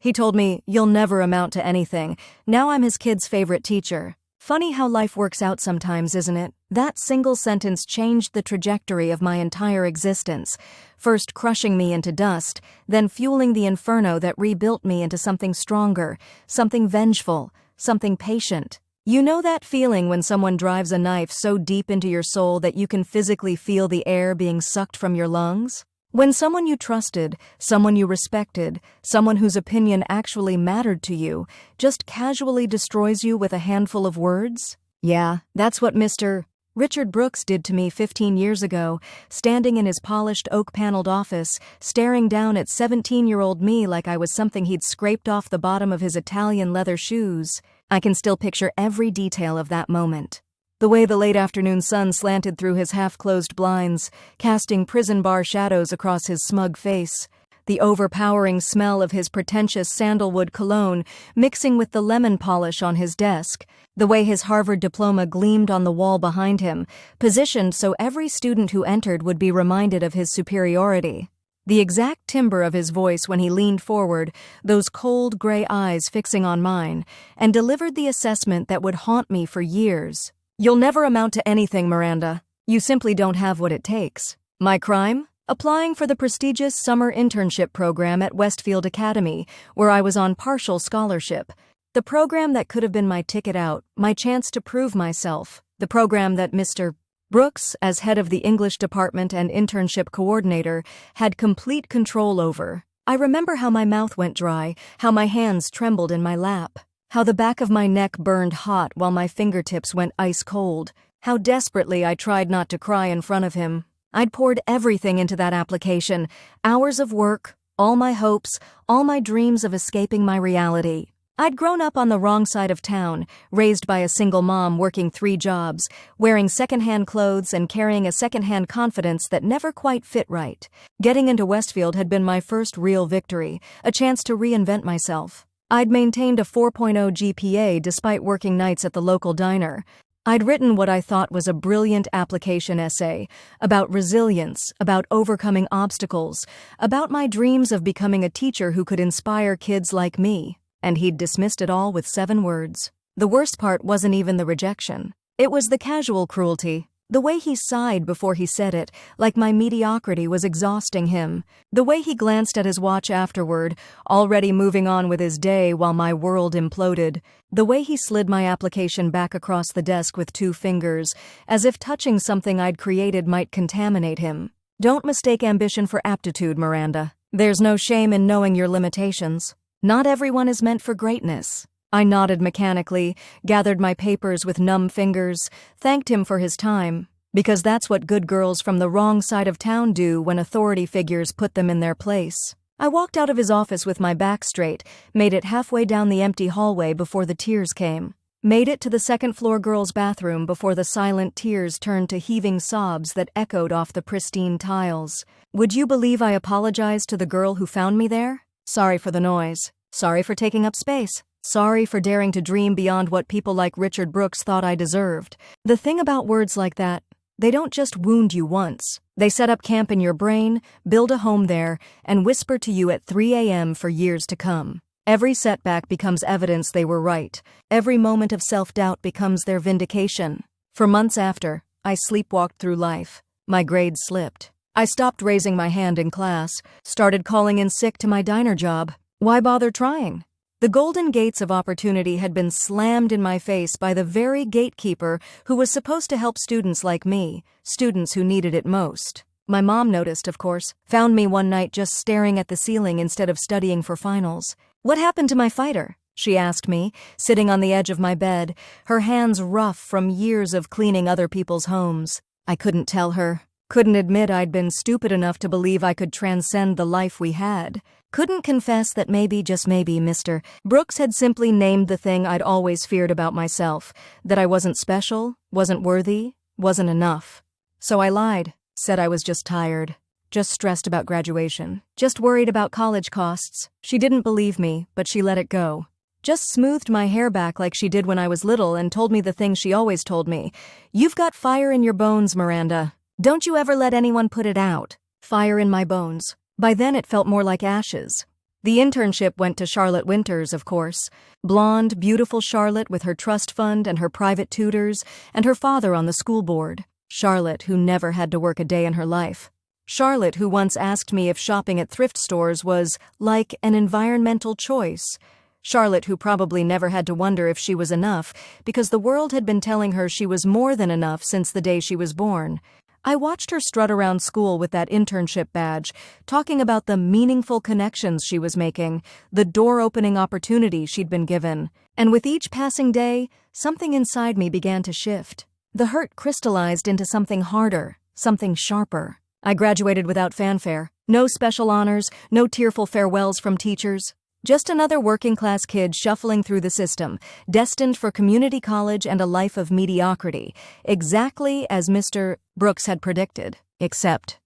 He told me, "You'll never amount to anything." Now I'm his kid's favorite teacher. Funny how life works out sometimes, isn't it? That single sentence changed the trajectory of my entire existence, first crushing me into dust, then fueling the inferno that rebuilt me into something stronger, something vengeful, something patient. You know that feeling when someone drives a knife so deep into your soul that you can physically feel the air being sucked from your lungs? When someone you trusted, someone you respected, someone whose opinion actually mattered to you, just casually destroys you with a handful of words? Yeah, that's what Mr. Richard Brooks did to me 15 years ago, standing in his polished oak-paneled office, staring down at 17-year-old me like I was something he'd scraped off the bottom of his Italian leather shoes. I can still picture every detail of that moment. The way the late afternoon sun slanted through his half-closed blinds, casting prison bar shadows across his smug face. The overpowering smell of his pretentious sandalwood cologne mixing with the lemon polish on his desk. The way his Harvard diploma gleamed on the wall behind him, positioned so every student who entered would be reminded of his superiority. The exact timbre of his voice when he leaned forward, those cold gray eyes fixing on mine, and delivered the assessment that would haunt me for years. "You'll never amount to anything, Miranda. You simply don't have what it takes." My crime? Applying for the prestigious summer internship program at Westfield Academy, where I was on partial scholarship. The program that could have been my ticket out, my chance to prove myself. The program that Mr. Brooks, as head of the English department and internship coordinator, had complete control over. I remember how my mouth went dry, how my hands trembled in my lap. How the back of my neck burned hot while my fingertips went ice cold. How desperately I tried not to cry in front of him. I'd poured everything into that application, hours of work, all my hopes, all my dreams of escaping my reality. I'd grown up on the wrong side of town, raised by a single mom working 3 jobs, wearing secondhand clothes and carrying a secondhand confidence that never quite fit right. Getting into Westfield had been my first real victory, a chance to reinvent myself. I'd maintained a 4.0 GPA despite working nights at the local diner. I'd written what I thought was a brilliant application essay about resilience, about overcoming obstacles, about my dreams of becoming a teacher who could inspire kids like me. And he'd dismissed it all with 7 words. The worst part wasn't even the rejection. It was the casual cruelty. The way he sighed before he said it, like my mediocrity was exhausting him. The way he glanced at his watch afterward, already moving on with his day while my world imploded. The way he slid my application back across the desk with 2 fingers, as if touching something I'd created might contaminate him. Don't mistake ambition for aptitude, Miranda. There's no shame in knowing your limitations. Not everyone is meant for greatness. I nodded mechanically, gathered my papers with numb fingers, thanked him for his time, because that's what good girls from the wrong side of town do when authority figures put them in their place. I walked out of his office with my back straight, made it halfway down the empty hallway before the tears came. Made it to the second-floor girls' bathroom before the silent tears turned to heaving sobs that echoed off the pristine tiles. Would you believe I apologized to the girl who found me there? Sorry for the noise. Sorry for taking up space. Sorry for daring to dream beyond what people like Richard Brooks thought I deserved. The thing about words like that, they don't just wound you once. They set up camp in your brain, build a home there, and whisper to you at 3 a.m. for years to come. Every setback becomes evidence they were right. Every moment of self-doubt becomes their vindication. For months after, I sleepwalked through life. My grades slipped. I stopped raising my hand in class, started calling in sick to my diner job. Why bother trying? The golden gates of opportunity had been slammed in my face by the very gatekeeper who was supposed to help students like me, students who needed it most. My mom noticed, of course, found me one night just staring at the ceiling instead of studying for finals. "What happened to my fighter?" she asked me, sitting on the edge of my bed, her hands rough from years of cleaning other people's homes. I couldn't tell her. Couldn't admit I'd been stupid enough to believe I could transcend the life we had. Couldn't confess that maybe, just maybe, Mr. Brooks had simply named the thing I'd always feared about myself, that I wasn't special, wasn't worthy, wasn't enough. So I lied, said I was just tired, just stressed about graduation, just worried about college costs. She didn't believe me, but she let it go. Just smoothed my hair back like she did when I was little and told me the thing she always told me. "You've got fire in your bones, Miranda. Don't you ever let anyone put it out." Fire in my bones. By then it felt more like ashes. The internship went to Charlotte Winters, of course. Blonde, beautiful Charlotte with her trust fund and her private tutors, and her father on the school board. Charlotte, who never had to work a day in her life. Charlotte, who once asked me if shopping at thrift stores was like an environmental choice. Charlotte, who probably never had to wonder if she was enough, because the world had been telling her she was more than enough since the day she was born. I watched her strut around school with that internship badge, talking about the meaningful connections she was making, the door-opening opportunity she'd been given. And with each passing day, something inside me began to shift. The hurt crystallized into something harder, something sharper. I graduated without fanfare. No special honors, no tearful farewells from teachers. Just another working-class kid shuffling through the system, destined for community college and a life of mediocrity, exactly as Mr. Brooks had predicted. Except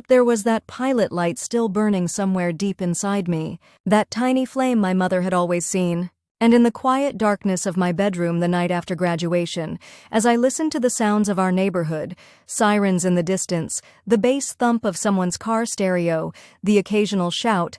there was that pilot light still burning somewhere deep inside me, that tiny flame my mother had always seen. And in the quiet darkness of my bedroom the night after graduation, as I listened to the sounds of our neighborhood, sirens in the distance, the bass thump of someone's car stereo, the occasional shout,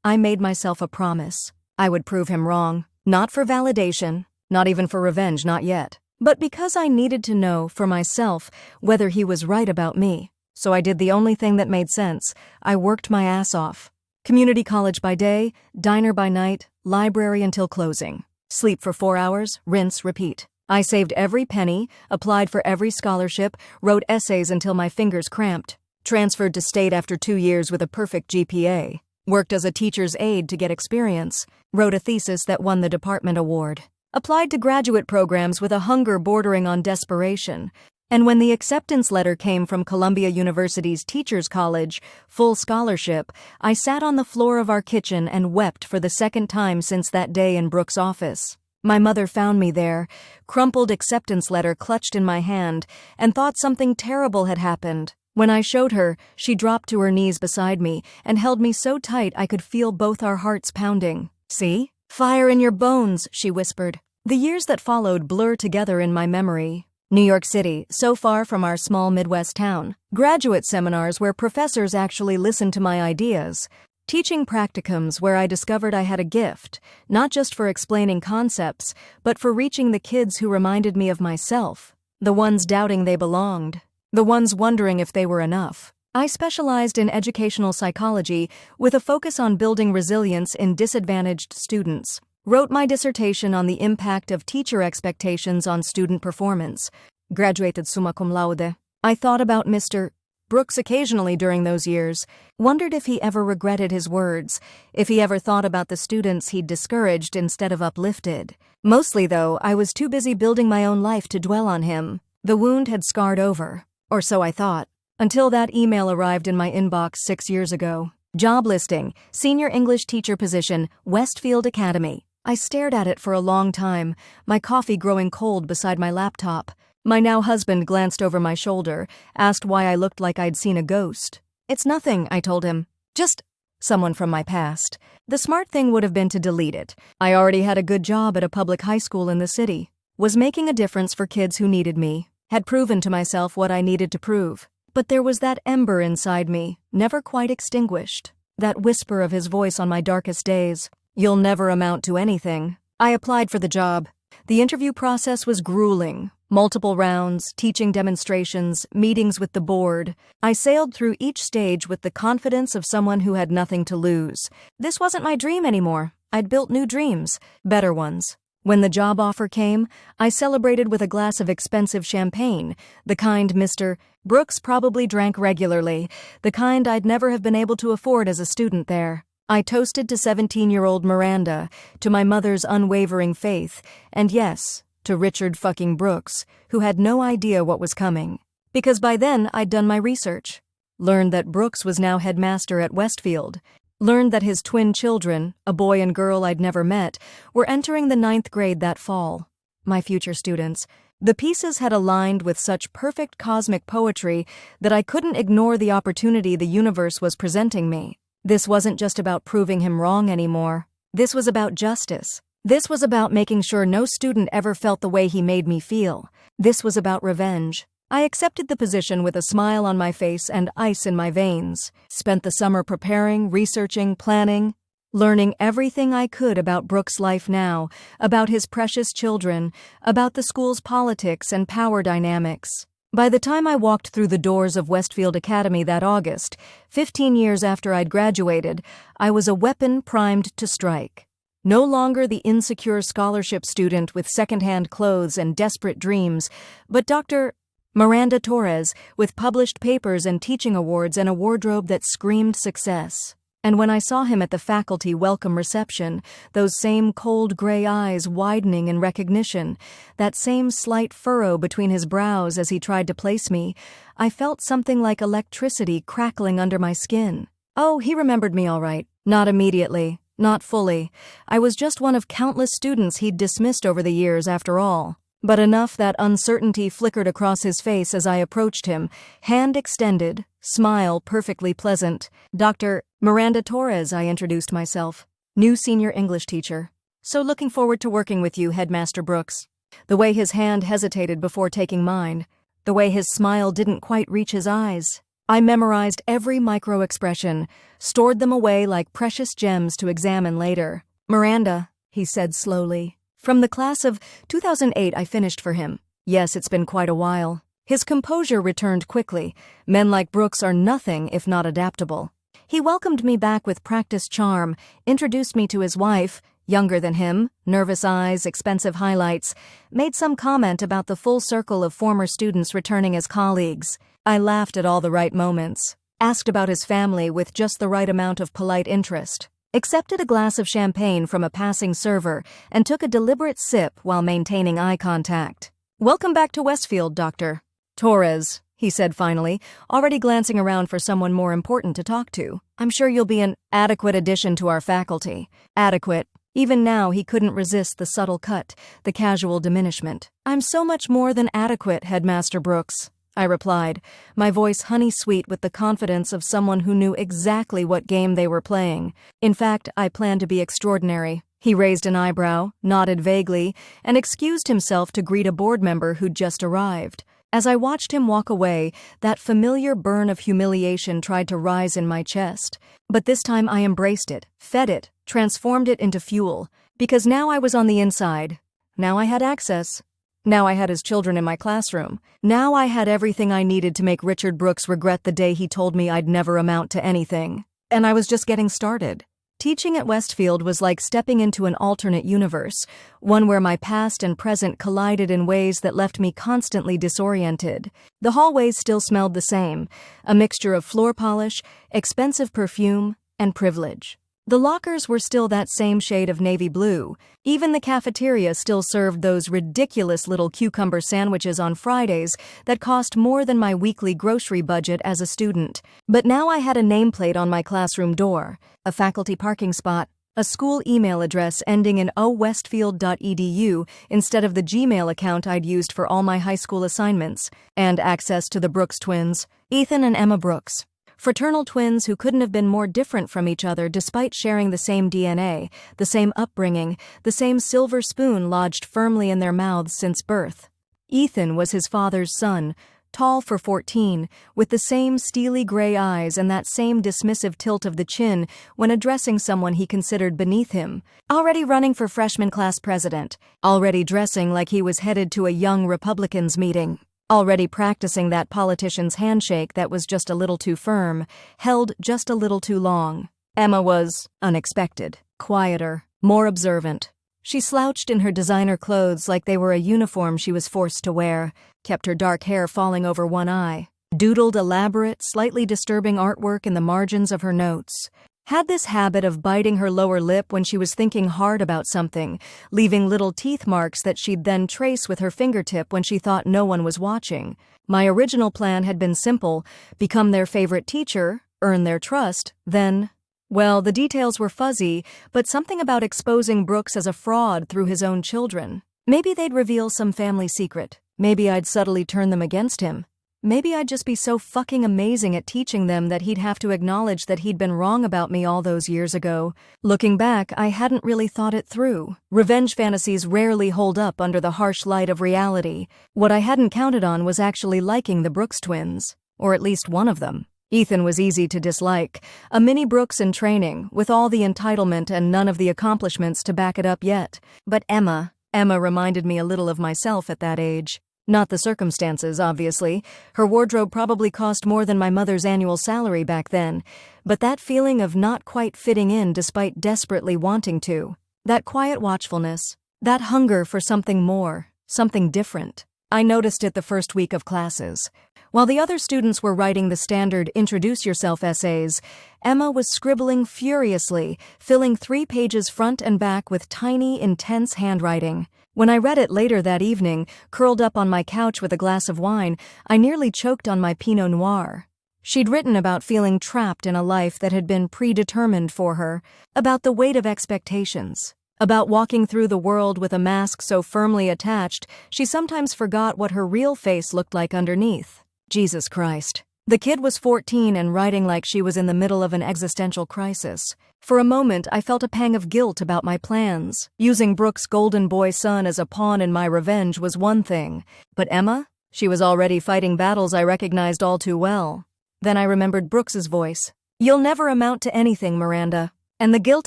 I made myself a promise. I would prove him wrong. Not for validation, not even for revenge, not yet. But because I needed to know, for myself, whether he was right about me. So I did the only thing that made sense. I worked my ass off. Community college by day, diner by night, library until closing. Sleep for 4 hours, rinse, repeat. I saved every penny, applied for every scholarship, wrote essays until my fingers cramped. Transferred to state after 2 years with a perfect GPA. Worked as a teacher's aide to get experience, wrote a thesis that won the department award, applied to graduate programs with a hunger bordering on desperation, and when the acceptance letter came from Columbia University's Teachers College, full scholarship, I sat on the floor of our kitchen and wept for the second time since that day in Brooks' office. My mother found me there, crumpled acceptance letter clutched in my hand, and thought something terrible had happened. When I showed her, she dropped to her knees beside me and held me so tight I could feel both our hearts pounding. See? Fire in your bones, she whispered. The years that followed blur together in my memory. New York City, so far from our small Midwest town. Graduate seminars where professors actually listened to my ideas. Teaching practicums where I discovered I had a gift, not just for explaining concepts, but for reaching the kids who reminded me of myself. The ones doubting they belonged. The ones wondering if they were enough. I specialized in educational psychology with a focus on building resilience in disadvantaged students. Wrote my dissertation on the impact of teacher expectations on student performance. Graduated summa cum laude. I thought about Mr. Brooks occasionally during those years. Wondered if he ever regretted his words, if he ever thought about the students he'd discouraged instead of uplifted. Mostly, though, I was too busy building my own life to dwell on him. The wound had scarred over. Or so I thought. Until that email arrived in my inbox 6 years ago. Job listing, senior English teacher position, Westfield Academy. I stared at it for a long time, my coffee growing cold beside my laptop. My now husband glanced over my shoulder, asked why I looked like I'd seen a ghost. It's nothing, I told him. Just someone from my past. The smart thing would have been to delete it. I already had a good job at a public high school in the city. Was making a difference for kids who needed me. Had proven to myself what I needed to prove. But there was that ember inside me, never quite extinguished. That whisper of his voice on my darkest days. You'll never amount to anything. I applied for the job. The interview process was grueling. Multiple rounds, teaching demonstrations, meetings with the board. I sailed through each stage with the confidence of someone who had nothing to lose. This wasn't my dream anymore. I'd built new dreams, better ones. When the job offer came, I celebrated with a glass of expensive champagne, the kind Mr. Brooks probably drank regularly, the kind I'd never have been able to afford as a student there. I toasted to 17-year-old Miranda, to my mother's unwavering faith, and yes, to Richard fucking Brooks, who had no idea what was coming. Because by then I'd done my research. Learned that Brooks was now headmaster at Westfield. Learned that his twin children, a boy and girl I'd never met, were entering the 9th grade that fall. My future students. The pieces had aligned with such perfect cosmic poetry that I couldn't ignore the opportunity the universe was presenting me. This wasn't just about proving him wrong anymore. This was about justice. This was about making sure no student ever felt the way he made me feel. This was about revenge. I accepted the position with a smile on my face and ice in my veins. Spent the summer preparing, researching, planning. learning everything I could about Brooks' life now, about his precious children, about the school's politics and power dynamics. By the time I walked through the doors of Westfield Academy that August, 15 years after I'd graduated, I was a weapon primed to strike. No longer the insecure scholarship student with second-hand clothes and desperate dreams, but Dr. Miranda Torres, with published papers and teaching awards and a wardrobe that screamed success. And when I saw him at the faculty welcome reception, those same cold gray eyes widening in recognition, that same slight furrow between his brows as he tried to place me, I felt something like electricity crackling under my skin. Oh, he remembered me all right. Not immediately. Not fully. I was just one of countless students he'd dismissed over the years after all. But enough that uncertainty flickered across his face as I approached him, hand extended, smile perfectly pleasant. Dr. Miranda Torres, I introduced myself. New senior English teacher. So looking forward to working with you, Headmaster Brooks. The way his hand hesitated before taking mine. The way his smile didn't quite reach his eyes. I memorized every micro-expression, stored them away like precious gems to examine later. Miranda, he said slowly. From the class of 2008 I finished for him. Yes, it's been quite a while. His composure returned quickly. Men like Brooks are nothing if not adaptable. He welcomed me back with practiced charm, introduced me to his wife, younger than him, nervous eyes, expensive highlights, made some comment about the full circle of former students returning as colleagues. I laughed at all the right moments, asked about his family with just the right amount of polite interest, accepted a glass of champagne from a passing server, and took a deliberate sip while maintaining eye contact. "Welcome back to Westfield, Dr. Torres," he said finally, already glancing around for someone more important to talk to. "I'm sure you'll be an adequate addition to our faculty." Adequate. Even now he couldn't resist the subtle cut, the casual diminishment. "I'm so much more than adequate, Headmaster Brooks," I replied, my voice honey-sweet with the confidence of someone who knew exactly what game they were playing. "In fact, I plan to be extraordinary." He raised an eyebrow, nodded vaguely, and excused himself to greet a board member who'd just arrived. As I watched him walk away, that familiar burn of humiliation tried to rise in my chest. But this time I embraced it, fed it, transformed it into fuel. Because now I was on the inside. Now I had access. Now I had his children in my classroom. Now I had everything I needed to make Richard Brooks regret the day he told me I'd never amount to anything. And I was just getting started. Teaching at Westfield was like stepping into an alternate universe, one where my past and present collided in ways that left me constantly disoriented. The hallways still smelled the same, a mixture of floor polish, expensive perfume, and privilege. The lockers were still that same shade of navy blue. Even the cafeteria still served those ridiculous little cucumber sandwiches on Fridays that cost more than my weekly grocery budget as a student. But now I had a nameplate on my classroom door, a faculty parking spot, a school email address ending in owestfield.edu instead of the Gmail account I'd used for all my high school assignments, and access to the Brooks twins, Ethan and Emma Brooks. Fraternal twins who couldn't have been more different from each other despite sharing the same DNA, the same upbringing, the same silver spoon lodged firmly in their mouths since birth. Ethan was his father's son, tall for 14, with the same steely gray eyes and that same dismissive tilt of the chin when addressing someone he considered beneath him. Already running for freshman class president. Already dressing like he was headed to a young Republicans meeting. Already practicing that politician's handshake that was just a little too firm, held just a little too long. Emma was unexpected, quieter, more observant. She slouched in her designer clothes like they were a uniform she was forced to wear, kept her dark hair falling over one eye, doodled elaborate, slightly disturbing artwork in the margins of her notes. Had this habit of biting her lower lip when she was thinking hard about something, leaving little teeth marks that she'd then trace with her fingertip when she thought no one was watching. My original plan had been simple: become their favorite teacher, earn their trust, then... Well, the details were fuzzy, but something about exposing Brooks as a fraud through his own children. Maybe they'd reveal some family secret. Maybe I'd subtly turn them against him. Maybe I'd just be so fucking amazing at teaching them that he'd have to acknowledge that he'd been wrong about me all those years ago. Looking back, I hadn't really thought it through. Revenge fantasies rarely hold up under the harsh light of reality. What I hadn't counted on was actually liking the Brooks twins. Or at least one of them. Ethan was easy to dislike, a mini Brooks in training, with all the entitlement and none of the accomplishments to back it up yet. But Emma reminded me a little of myself at that age. Not the circumstances, obviously. Her wardrobe probably cost more than my mother's annual salary back then. But that feeling of not quite fitting in despite desperately wanting to. That quiet watchfulness. That hunger for something more, something different. I noticed it the first week of classes. While the other students were writing the standard introduce yourself essays, Emma was scribbling furiously, filling 3 pages front and back with tiny, intense handwriting. When I read it later that evening, curled up on my couch with a glass of wine, I nearly choked on my Pinot Noir. She'd written about feeling trapped in a life that had been predetermined for her, about the weight of expectations, about walking through the world with a mask so firmly attached she sometimes forgot what her real face looked like underneath. Jesus Christ. The kid was 14 and writing like she was in the middle of an existential crisis. For a moment, I felt a pang of guilt about my plans. Using Brooks' golden boy son as a pawn in my revenge was one thing. But Emma? She was already fighting battles I recognized all too well. Then I remembered Brooks's voice. "You'll never amount to anything, Miranda." And the guilt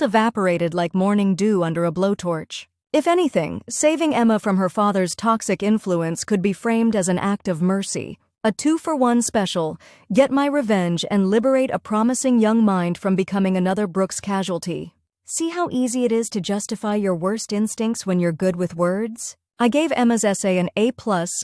evaporated like morning dew under a blowtorch. If anything, saving Emma from her father's toxic influence could be framed as an act of mercy. A 2-for-1 special, get my revenge and liberate a promising young mind from becoming another Brooks casualty. See how easy it is to justify your worst instincts when you're good with words? I gave Emma's essay an A+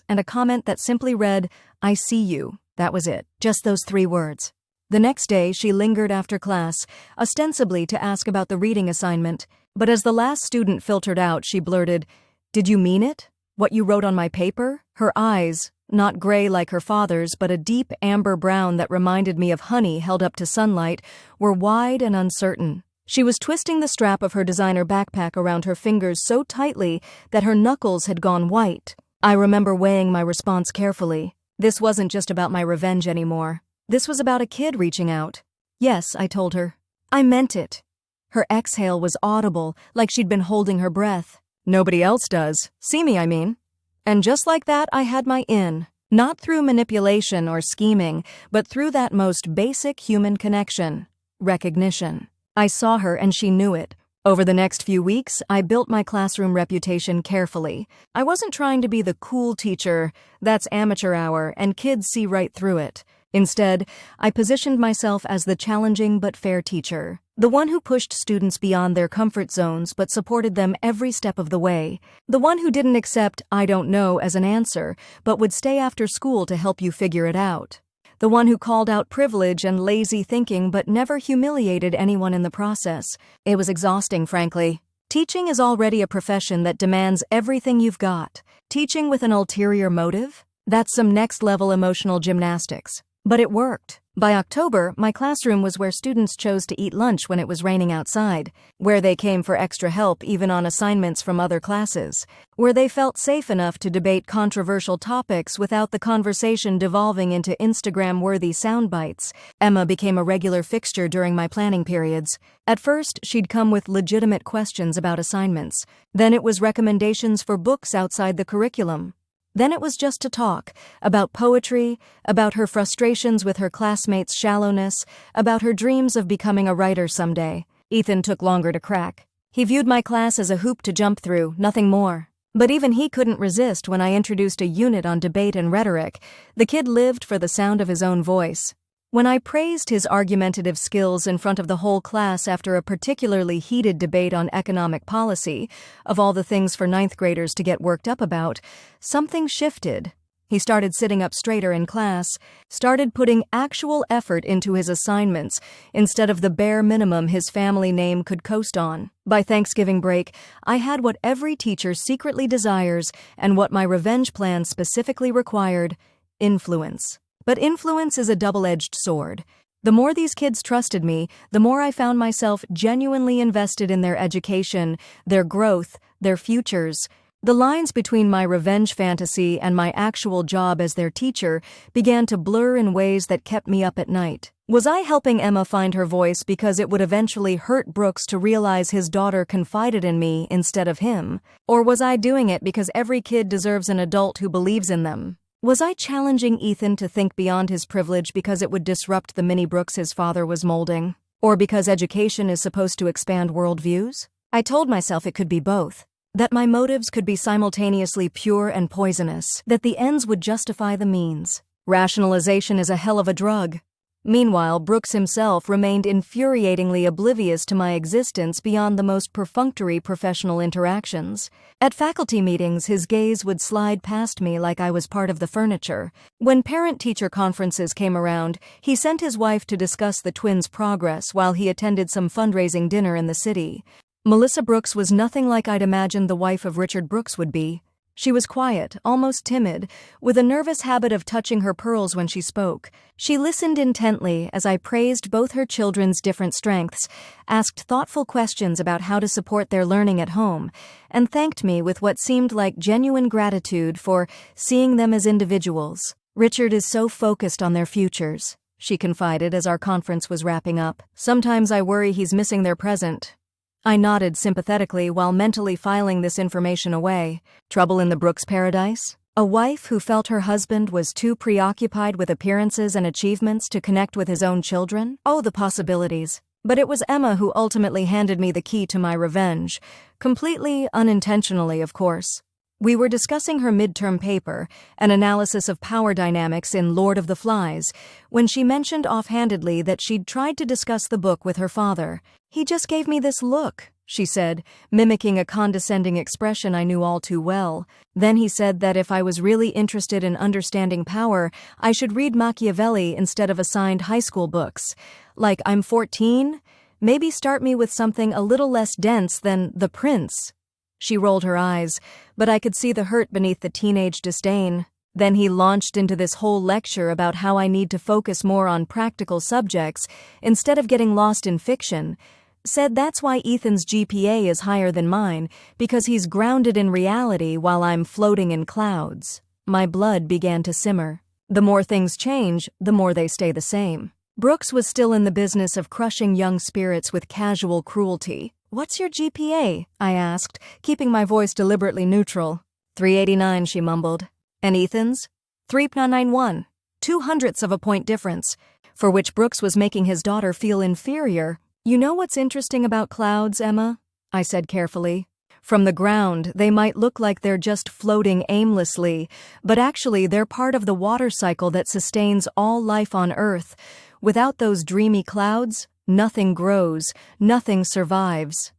and a comment that simply read, "I see you." That was it. Just those 3 words. The next day, she lingered after class, ostensibly to ask about the reading assignment, but as the last student filtered out, she blurted, "Did you mean it? What you wrote on my paper?" Her eyes, not gray like her father's, but a deep amber brown that reminded me of honey held up to sunlight, were wide and uncertain. She was twisting the strap of her designer backpack around her fingers so tightly that her knuckles had gone white. I remember weighing my response carefully. This wasn't just about my revenge anymore. This was about a kid reaching out. "Yes," I told her. "I meant it." Her exhale was audible, like she'd been holding her breath. "Nobody else does. See me, I mean." And just like that, I had my in. Not through manipulation or scheming, but through that most basic human connection. Recognition. I saw her and she knew it. Over the next few weeks, I built my classroom reputation carefully. I wasn't trying to be the cool teacher, that's amateur hour, and kids see right through it. Instead, I positioned myself as the challenging but fair teacher. The one who pushed students beyond their comfort zones but supported them every step of the way. The one who didn't accept "I don't know" as an answer, but would stay after school to help you figure it out. The one who called out privilege and lazy thinking but never humiliated anyone in the process. It was exhausting, frankly. Teaching is already a profession that demands everything you've got. Teaching with an ulterior motive? That's some next-level emotional gymnastics. But it worked. By October, my classroom was where students chose to eat lunch when it was raining outside, where they came for extra help even on assignments from other classes, where they felt safe enough to debate controversial topics without the conversation devolving into Instagram-worthy sound bites. Emma became a regular fixture during my planning periods. At first, she'd come with legitimate questions about assignments. Then it was recommendations for books outside the curriculum. Then it was just to talk, about poetry, about her frustrations with her classmates' shallowness, about her dreams of becoming a writer someday. Ethan took longer to crack. He viewed my class as a hoop to jump through, nothing more. But even he couldn't resist when I introduced a unit on debate and rhetoric. The kid lived for the sound of his own voice. When I praised his argumentative skills in front of the whole class after a particularly heated debate on economic policy, of all the things for 9th graders to get worked up about, something shifted. He started sitting up straighter in class, started putting actual effort into his assignments instead of the bare minimum his family name could coast on. By Thanksgiving break, I had what every teacher secretly desires and what my revenge plan specifically required: influence. But influence is a double-edged sword. The more these kids trusted me, the more I found myself genuinely invested in their education, their growth, their futures. The lines between my revenge fantasy and my actual job as their teacher began to blur in ways that kept me up at night. Was I helping Emma find her voice because it would eventually hurt Brooks to realize his daughter confided in me instead of him? Or was I doing it because every kid deserves an adult who believes in them? Was I challenging Ethan to think beyond his privilege because it would disrupt the Minnie Brooks his father was molding? Or because education is supposed to expand worldviews? I told myself it could be both. That my motives could be simultaneously pure and poisonous, that the ends would justify the means. Rationalization is a hell of a drug. Meanwhile, Brooks himself remained infuriatingly oblivious to my existence beyond the most perfunctory professional interactions. At faculty meetings, his gaze would slide past me like I was part of the furniture. When parent-teacher conferences came around, he sent his wife to discuss the twins' progress while he attended some fundraising dinner in the city. Melissa Brooks was nothing like I'd imagined the wife of Richard Brooks would be. She was quiet, almost timid, with a nervous habit of touching her pearls when she spoke. She listened intently as I praised both her children's different strengths, asked thoughtful questions about how to support their learning at home, and thanked me with what seemed like genuine gratitude for seeing them as individuals. "Richard is so focused on their futures," she confided as our conference was wrapping up. "Sometimes I worry he's missing their present." I nodded sympathetically while mentally filing this information away. Trouble in the Brooks paradise? A wife who felt her husband was too preoccupied with appearances and achievements to connect with his own children? Oh, the possibilities. But it was Emma who ultimately handed me the key to my revenge. Completely unintentionally, of course. We were discussing her midterm paper, an analysis of power dynamics in Lord of the Flies, when she mentioned offhandedly that she'd tried to discuss the book with her father. "He just gave me this look," she said, mimicking a condescending expression I knew all too well. Then he said that if I was really interested in understanding power, I should read Machiavelli instead of assigned high school books. Like, I'm 14? Maybe start me with something a little less dense than The Prince. She rolled her eyes, but I could see the hurt beneath the teenage disdain. Then he launched into this whole lecture about how I need to focus more on practical subjects instead of getting lost in fiction. Said that's why Ethan's GPA is higher than mine, because he's grounded in reality while I'm floating in clouds. My blood began to simmer. The more things change, the more they stay the same. Brooks was still in the business of crushing young spirits with casual cruelty. "What's your GPA?" I asked, keeping my voice deliberately neutral. 389, she mumbled. "And Ethan's?" 391. 0.02 of a point difference, for which Brooks was making his daughter feel inferior. "You know what's interesting about clouds, Emma?" I said carefully. "From the ground, they might look like they're just floating aimlessly, but actually they're part of the water cycle that sustains all life on Earth. Without those dreamy clouds, nothing grows, nothing survives."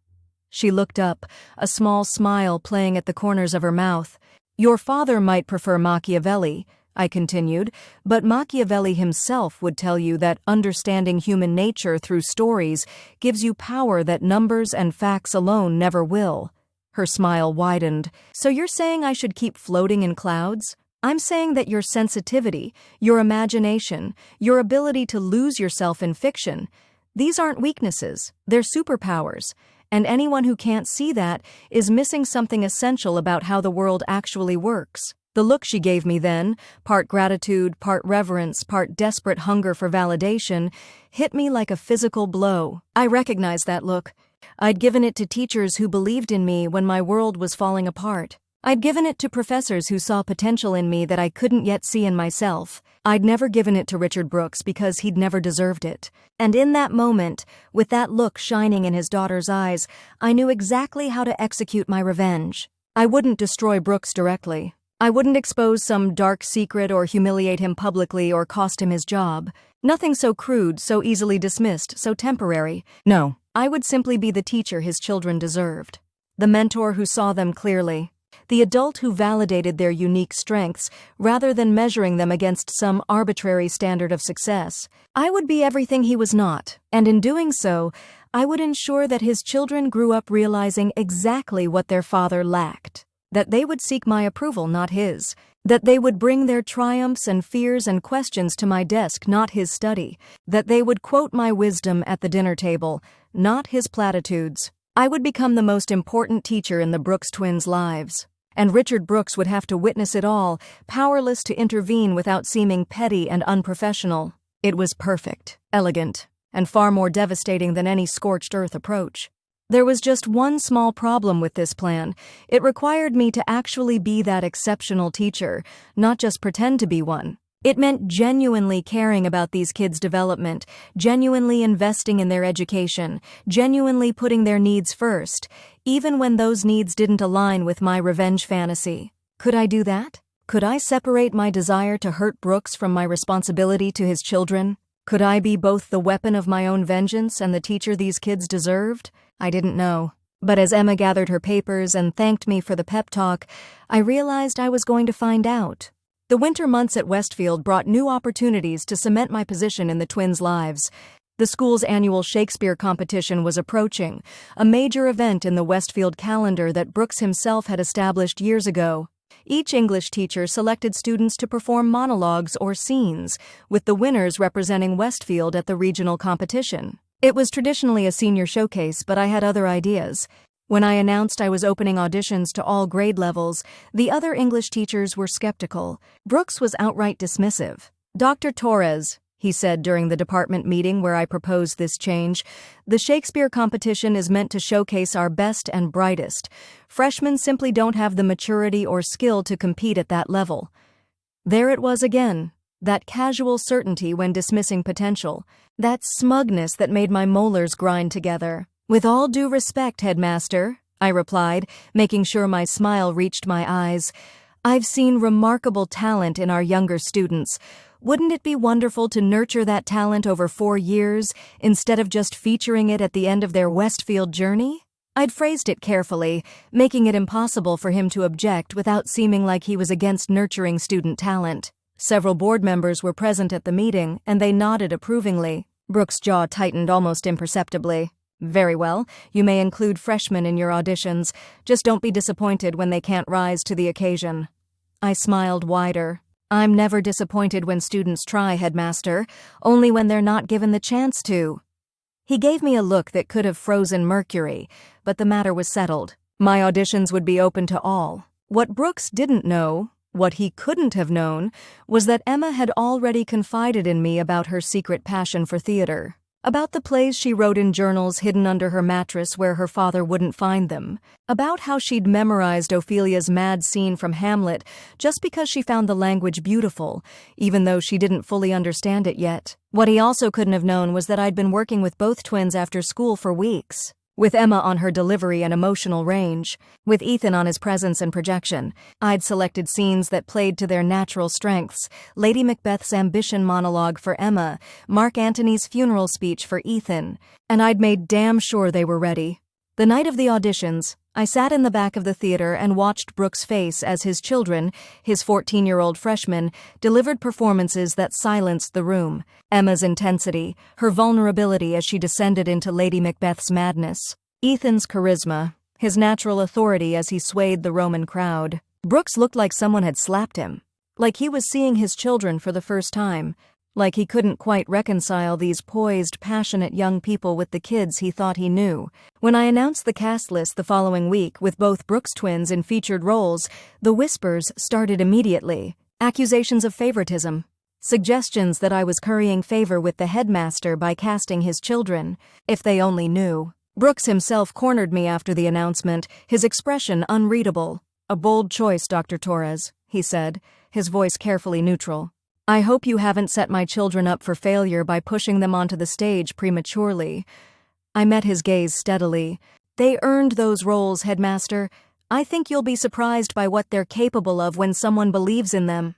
She looked up, a small smile playing at the corners of her mouth. "Your father might prefer Machiavelli," I continued, "but Machiavelli himself would tell you that understanding human nature through stories gives you power that numbers and facts alone never will." Her smile widened. "So you're saying I should keep floating in clouds?" "I'm saying that your sensitivity, your imagination, your ability to lose yourself in fiction, these aren't weaknesses, they're superpowers, and anyone who can't see that is missing something essential about how the world actually works." The look she gave me then, part gratitude, part reverence, part desperate hunger for validation, hit me like a physical blow. I recognized that look. I'd given it to teachers who believed in me when my world was falling apart. I'd given it to professors who saw potential in me that I couldn't yet see in myself. I'd never given it to Richard Brooks because he'd never deserved it. And in that moment, with that look shining in his daughter's eyes, I knew exactly how to execute my revenge. I wouldn't destroy Brooks directly. I wouldn't expose some dark secret or humiliate him publicly or cost him his job. Nothing so crude, so easily dismissed, so temporary. No, I would simply be the teacher his children deserved. The mentor who saw them clearly. The adult who validated their unique strengths rather than measuring them against some arbitrary standard of success. I would be everything he was not, and in doing so, I would ensure that his children grew up realizing exactly what their father lacked. That they would seek my approval, not his. That they would bring their triumphs and fears and questions to my desk, not his study. That they would quote my wisdom at the dinner table, not his platitudes. I would become the most important teacher in the Brooks twins' lives. And Richard Brooks would have to witness it all, powerless to intervene without seeming petty and unprofessional. It was perfect, elegant, and far more devastating than any scorched earth approach. There was just one small problem with this plan. It required me to actually be that exceptional teacher, not just pretend to be one. It meant genuinely caring about these kids' development, genuinely investing in their education, genuinely putting their needs first, even when those needs didn't align with my revenge fantasy. Could I do that? Could I separate my desire to hurt Brooks from my responsibility to his children? Could I be both the weapon of my own vengeance and the teacher these kids deserved? I didn't know. But as Emma gathered her papers and thanked me for the pep talk, I realized I was going to find out. The winter months at Westfield brought new opportunities to cement my position in the twins' lives. The school's annual Shakespeare competition was approaching, a major event in the Westfield calendar that Brooks himself had established years ago. Each English teacher selected students to perform monologues or scenes, with the winners representing Westfield at the regional competition. It was traditionally a senior showcase, but I had other ideas. When I announced I was opening auditions to all grade levels, the other English teachers were skeptical. Brooks was outright dismissive. "Dr. Torres," he said during the department meeting where I proposed this change, "the Shakespeare competition is meant to showcase our best and brightest. Freshmen simply don't have the maturity or skill to compete at that level." There it was again, that casual certainty when dismissing potential, that smugness that made my molars grind together. "With all due respect, Headmaster," I replied, making sure my smile reached my eyes, "I've seen remarkable talent in our younger students. Wouldn't it be wonderful to nurture that talent over 4 years instead of just featuring it at the end of their Westfield journey?" I'd phrased it carefully, making it impossible for him to object without seeming like he was against nurturing student talent. Several board members were present at the meeting, and they nodded approvingly. Brooks' jaw tightened almost imperceptibly. "Very well, you may include freshmen in your auditions. Just don't be disappointed when they can't rise to the occasion." I smiled wider. "I'm never disappointed when students try, Headmaster, only when they're not given the chance to." He gave me a look that could have frozen mercury, but the matter was settled. My auditions would be open to all. What Brooks didn't know, what he couldn't have known, was that Emma had already confided in me about her secret passion for theater. About the plays she wrote in journals hidden under her mattress where her father wouldn't find them. About how she'd memorized Ophelia's mad scene from Hamlet just because she found the language beautiful, even though she didn't fully understand it yet. What he also couldn't have known was that I'd been working with both twins after school for weeks. With Emma on her delivery and emotional range, with Ethan on his presence and projection, I'd selected scenes that played to their natural strengths: Lady Macbeth's ambition monologue for Emma, Mark Antony's funeral speech for Ethan, and I'd made damn sure they were ready. The night of the auditions, I sat in the back of the theater and watched Brooks' face as his children, his 14-year-old freshman, delivered performances that silenced the room. Emma's intensity, her vulnerability as she descended into Lady Macbeth's madness. Ethan's charisma, his natural authority as he swayed the Roman crowd. Brooks looked like someone had slapped him. Like he was seeing his children for the first time. Like he couldn't quite reconcile these poised, passionate young people with the kids he thought he knew. When I announced the cast list the following week with both Brooks twins in featured roles, the whispers started immediately. Accusations of favoritism. Suggestions that I was currying favor with the headmaster by casting his children. If they only knew. Brooks himself cornered me after the announcement, his expression unreadable. "A bold choice, Dr. Torres," he said, his voice carefully neutral. "I hope you haven't set my children up for failure by pushing them onto the stage prematurely." I met his gaze steadily. "They earned those roles, Headmaster. I think you'll be surprised by what they're capable of when someone believes in them."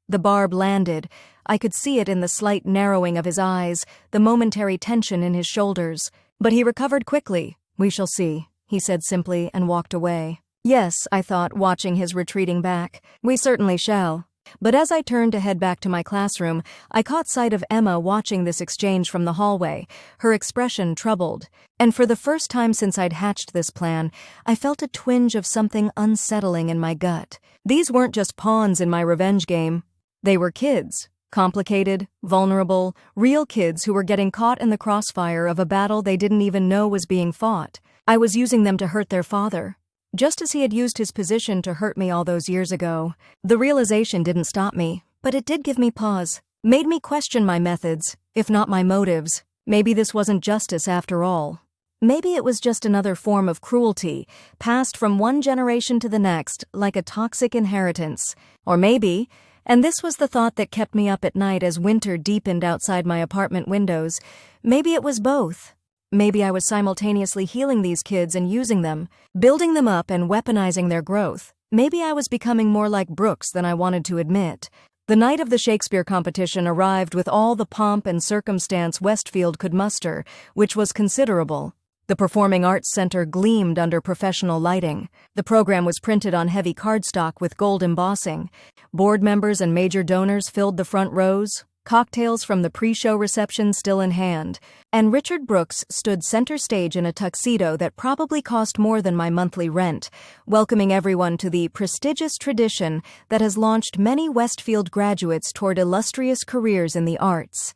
The barb landed. I could see it in the slight narrowing of his eyes, the momentary tension in his shoulders. But he recovered quickly. "We shall see," he said simply and walked away. Yes, I thought, watching his retreating back. We certainly shall. But as I turned to head back to my classroom, I caught sight of Emma watching this exchange from the hallway, her expression troubled. And for the first time since I'd hatched this plan, I felt a twinge of something unsettling in my gut. These weren't just pawns in my revenge game. They were kids. Complicated, vulnerable, real kids who were getting caught in the crossfire of a battle they didn't even know was being fought. I was using them to hurt their father, just as he had used his position to hurt me all those years ago. The realization didn't stop me, but it did give me pause, made me question my methods, if not my motives. Maybe this wasn't justice after all. Maybe it was just another form of cruelty, passed from one generation to the next like a toxic inheritance. Or maybe, and this was the thought that kept me up at night as winter deepened outside my apartment windows, maybe it was both. Maybe I was simultaneously healing these kids and using them, building them up and weaponizing their growth. Maybe I was becoming more like Brooks than I wanted to admit. The night of the Shakespeare competition arrived with all the pomp and circumstance Westfield could muster, which was considerable. The Performing Arts Center gleamed under professional lighting. The program was printed on heavy cardstock with gold embossing. Board members and major donors filled the front rows, cocktails from the pre-show reception still in hand, and Richard Brooks stood center stage in a tuxedo that probably cost more than my monthly rent, welcoming everyone to the prestigious tradition that has launched many Westfield graduates toward illustrious careers in the arts.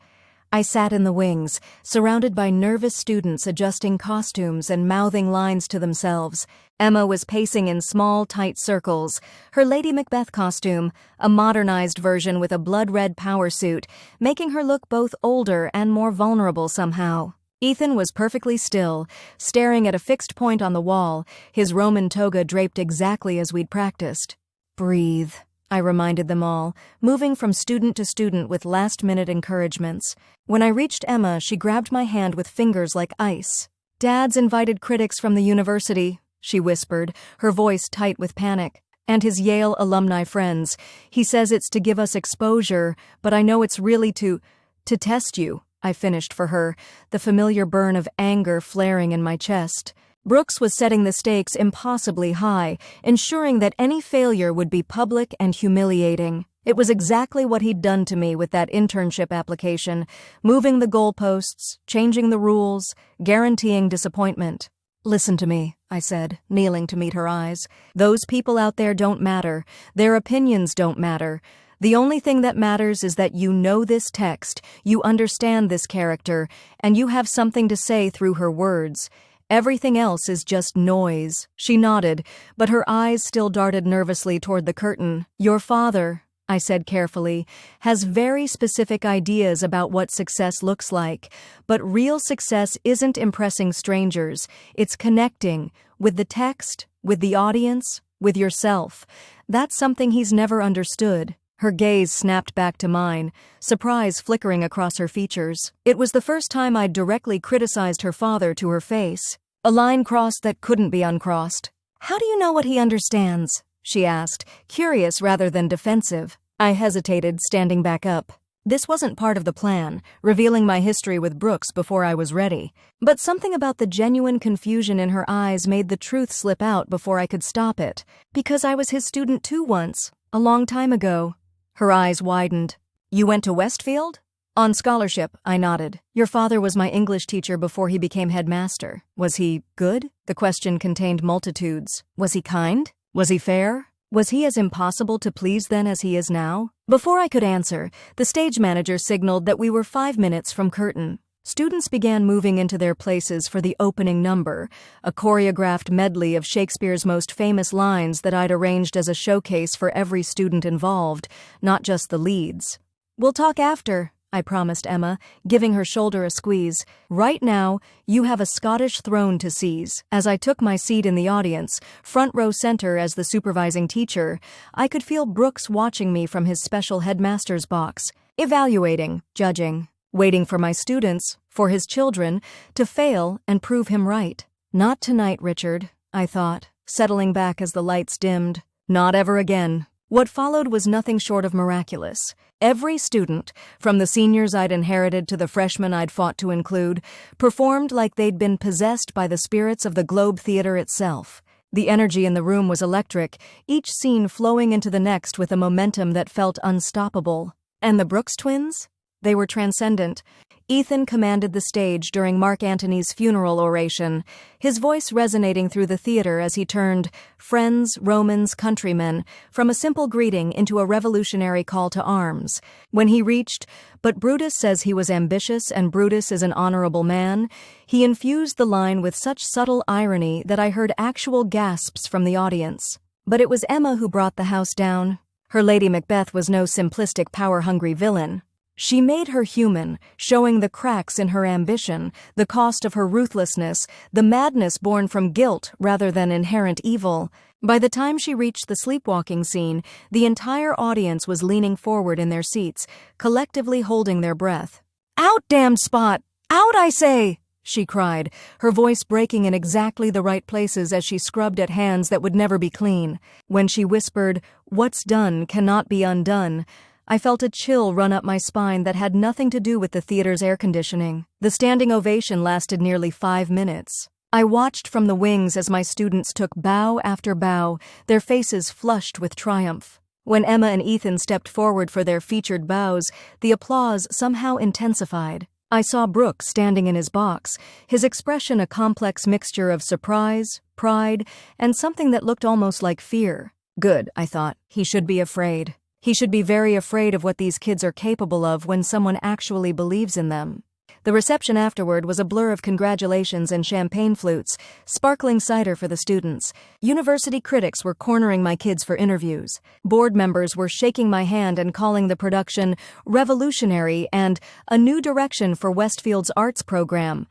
I sat in the wings, surrounded by nervous students adjusting costumes and mouthing lines to themselves. Emma was pacing in small, tight circles, her Lady Macbeth costume, a modernized version with a blood-red power suit, making her look both older and more vulnerable somehow. Ethan was perfectly still, staring at a fixed point on the wall, his Roman toga draped exactly as we'd practiced. "Breathe," I reminded them all, moving from student to student with last-minute encouragements. When I reached Emma, she grabbed my hand with fingers like ice. "Dad's invited critics from the university," she whispered, her voice tight with panic. "And his Yale alumni friends. He says it's to give us exposure, but I know it's really to test you," I finished for her, the familiar burn of anger flaring in my chest. Brooks was setting the stakes impossibly high, ensuring that any failure would be public and humiliating. It was exactly what he'd done to me with that internship application, moving the goalposts, changing the rules, guaranteeing disappointment. "Listen to me," I said, kneeling to meet her eyes. "Those people out there don't matter. Their opinions don't matter. The only thing that matters is that you know this text, you understand this character, and you have something to say through her words. Everything else is just noise." She nodded, but her eyes still darted nervously toward the curtain. "Your father," I said carefully, "has very specific ideas about what success looks like, but real success isn't impressing strangers. It's connecting with the text, with the audience, with yourself. That's something he's never understood." Her gaze snapped back to mine, surprise flickering across her features. It was the first time I'd directly criticized her father to her face. A line crossed that couldn't be uncrossed. "How do you know what he understands?" she asked, curious rather than defensive. I hesitated, standing back up. This wasn't part of the plan, revealing my history with Brooks before I was ready. But something about the genuine confusion in her eyes made the truth slip out before I could stop it. "Because I was his student too once, a long time ago." Her eyes widened. "You went to Westfield?" "On scholarship," I nodded. "Your father was my English teacher before he became headmaster. Was he good?" The question contained multitudes. Was he kind? Was he fair? Was he as impossible to please then as he is now? Before I could answer, the stage manager signaled that we were 5 minutes from curtain. Students began moving into their places for the opening number, a choreographed medley of Shakespeare's most famous lines that I'd arranged as a showcase for every student involved, not just the leads. "We'll talk after," I promised Emma, giving her shoulder a squeeze. "Right now, you have a Scottish throne to seize." As I took my seat in the audience, front row center as the supervising teacher, I could feel Brooks watching me from his special headmaster's box, evaluating, judging, waiting for my students, for his children, to fail and prove him right. "Not tonight, Richard," I thought, settling back as the lights dimmed. Not ever again. What followed was nothing short of miraculous. Every student, from the seniors I'd inherited to the freshmen I'd fought to include, performed like they'd been possessed by the spirits of the Globe Theater itself. The energy in the room was electric, each scene flowing into the next with a momentum that felt unstoppable. And the Brooks twins? They were transcendent. Ethan commanded the stage during Mark Antony's funeral oration, his voice resonating through the theater as he turned friends, Romans, countrymen from a simple greeting into a revolutionary call to arms. When he reached, "But Brutus says he was ambitious and Brutus is an honorable man," he infused the line with such subtle irony that I heard actual gasps from the audience. But it was Emma who brought the house down. Her Lady Macbeth was no simplistic power-hungry villain. She made her human, showing the cracks in her ambition, the cost of her ruthlessness, the madness born from guilt rather than inherent evil. By the time she reached the sleepwalking scene, the entire audience was leaning forward in their seats, collectively holding their breath. "Out, damned Spot! Out, I say!" she cried, her voice breaking in exactly the right places as she scrubbed at hands that would never be clean. When she whispered, "What's done cannot be undone," I felt a chill run up my spine that had nothing to do with the theater's air conditioning. The standing ovation lasted nearly 5 minutes. I watched from the wings as my students took bow after bow, their faces flushed with triumph. When Emma and Ethan stepped forward for their featured bows, the applause somehow intensified. I saw Brooks standing in his box, his expression a complex mixture of surprise, pride, and something that looked almost like fear. Good, I thought. He should be afraid. He should be very afraid of what these kids are capable of when someone actually believes in them. The reception afterward was a blur of congratulations and champagne flutes, sparkling cider for the students. University critics were cornering my kids for interviews. Board members were shaking my hand and calling the production revolutionary and a new direction for Westfield's arts program.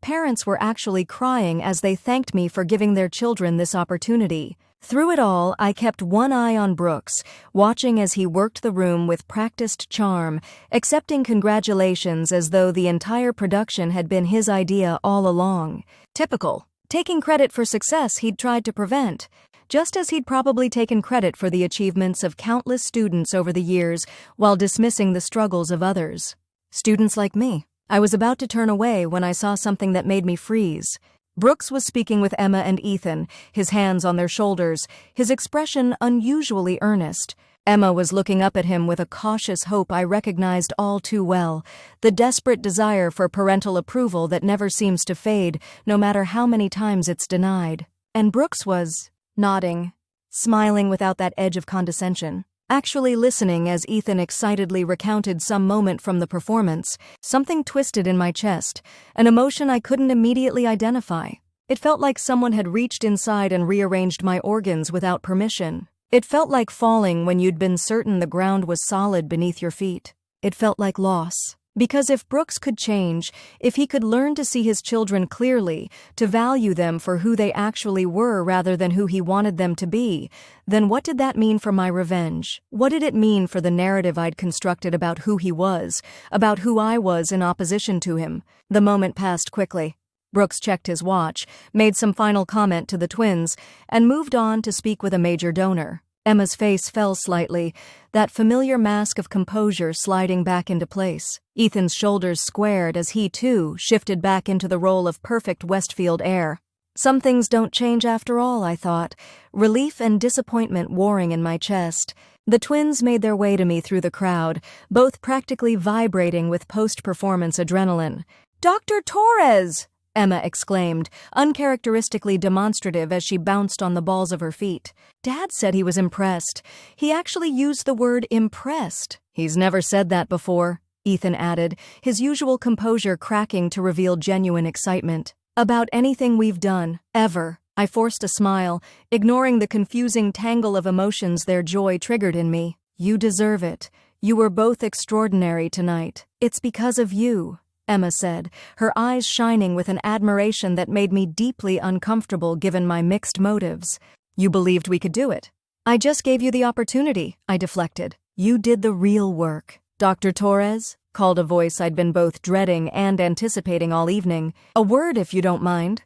Parents were actually crying as they thanked me for giving their children this opportunity. Through it all, I kept one eye on Brooks, watching as he worked the room with practiced charm, accepting congratulations as though the entire production had been his idea all along. Typical. Taking credit for success he'd tried to prevent, just as he'd probably taken credit for the achievements of countless students over the years while dismissing the struggles of others. Students like me. I was about to turn away when I saw something that made me freeze. Brooks was speaking with Emma and Ethan, his hands on their shoulders, his expression unusually earnest. Emma was looking up at him with a cautious hope I recognized all too well, the desperate desire for parental approval that never seems to fade, no matter how many times it's denied. And Brooks was nodding, smiling without that edge of condescension. Actually listening as Ethan excitedly recounted some moment from the performance, something twisted in my chest, an emotion I couldn't immediately identify. It felt like someone had reached inside and rearranged my organs without permission. It felt like falling when you'd been certain the ground was solid beneath your feet. It felt like loss. Because if Brooks could change, if he could learn to see his children clearly, to value them for who they actually were rather than who he wanted them to be, then what did that mean for my revenge? What did it mean for the narrative I'd constructed about who he was, about who I was in opposition to him? The moment passed quickly. Brooks checked his watch, made some final comment to the twins, and moved on to speak with a major donor. Emma's face fell slightly, that familiar mask of composure sliding back into place. Ethan's shoulders squared as he, too, shifted back into the role of perfect Westfield heir. Some things don't change after all, I thought, relief and disappointment warring in my chest. The twins made their way to me through the crowd, both practically vibrating with post-performance adrenaline. "Dr. Torres!" Emma exclaimed, uncharacteristically demonstrative as she bounced on the balls of her feet. Dad said he was impressed. He actually used the word impressed. He's never said that before, Ethan added, his usual composure cracking to reveal genuine excitement. About anything we've done, ever. I forced a smile, ignoring the confusing tangle of emotions their joy triggered in me. You deserve it. You were both extraordinary tonight. It's because of you, Emma said, her eyes shining with an admiration that made me deeply uncomfortable given my mixed motives. You believed we could do it. I just gave you the opportunity, I deflected. You did the real work. Dr. Torres, called a voice I'd been both dreading and anticipating all evening. A word, if you don't mind.